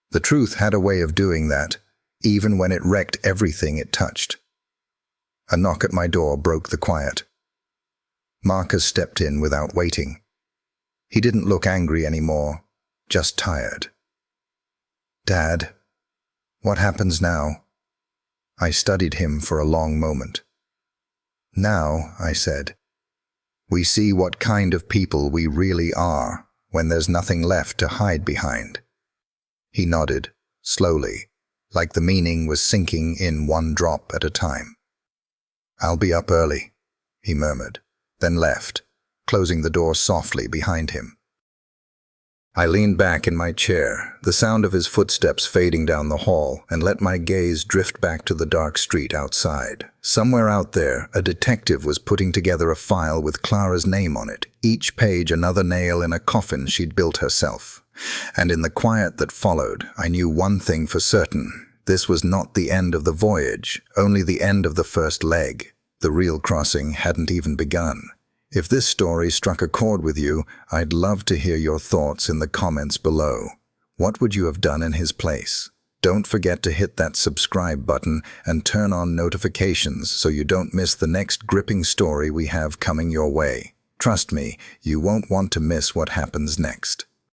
Speaker 1: The truth had a way of doing that, even when it wrecked everything it touched. A knock at my door broke the quiet. Marcus stepped in without waiting. He didn't look angry anymore, just tired. "Dad, What happens now? I studied him for a long moment. Now, I said, we see what kind of people we really are when there's nothing left to hide behind. He nodded, slowly, like the meaning was sinking in one drop at a time. I'll be up early, he murmured, then left, closing the door softly behind him. I leaned back in my chair, the sound of his footsteps fading down the hall, and let my gaze drift back to the dark street outside. Somewhere out there, a detective was putting together a file with Clara's name on it, each page another nail in a coffin she'd built herself. And in the quiet that followed, I knew one thing for certain. This was not the end of the voyage, only the end of the first leg. The real crossing hadn't even begun. If this story struck a chord with you, I'd love to hear your thoughts in the comments below. What would you have done in his place? Don't forget to hit that subscribe button and turn on notifications so you don't miss the next gripping story we have coming your way. Trust me, you won't want to miss what happens next.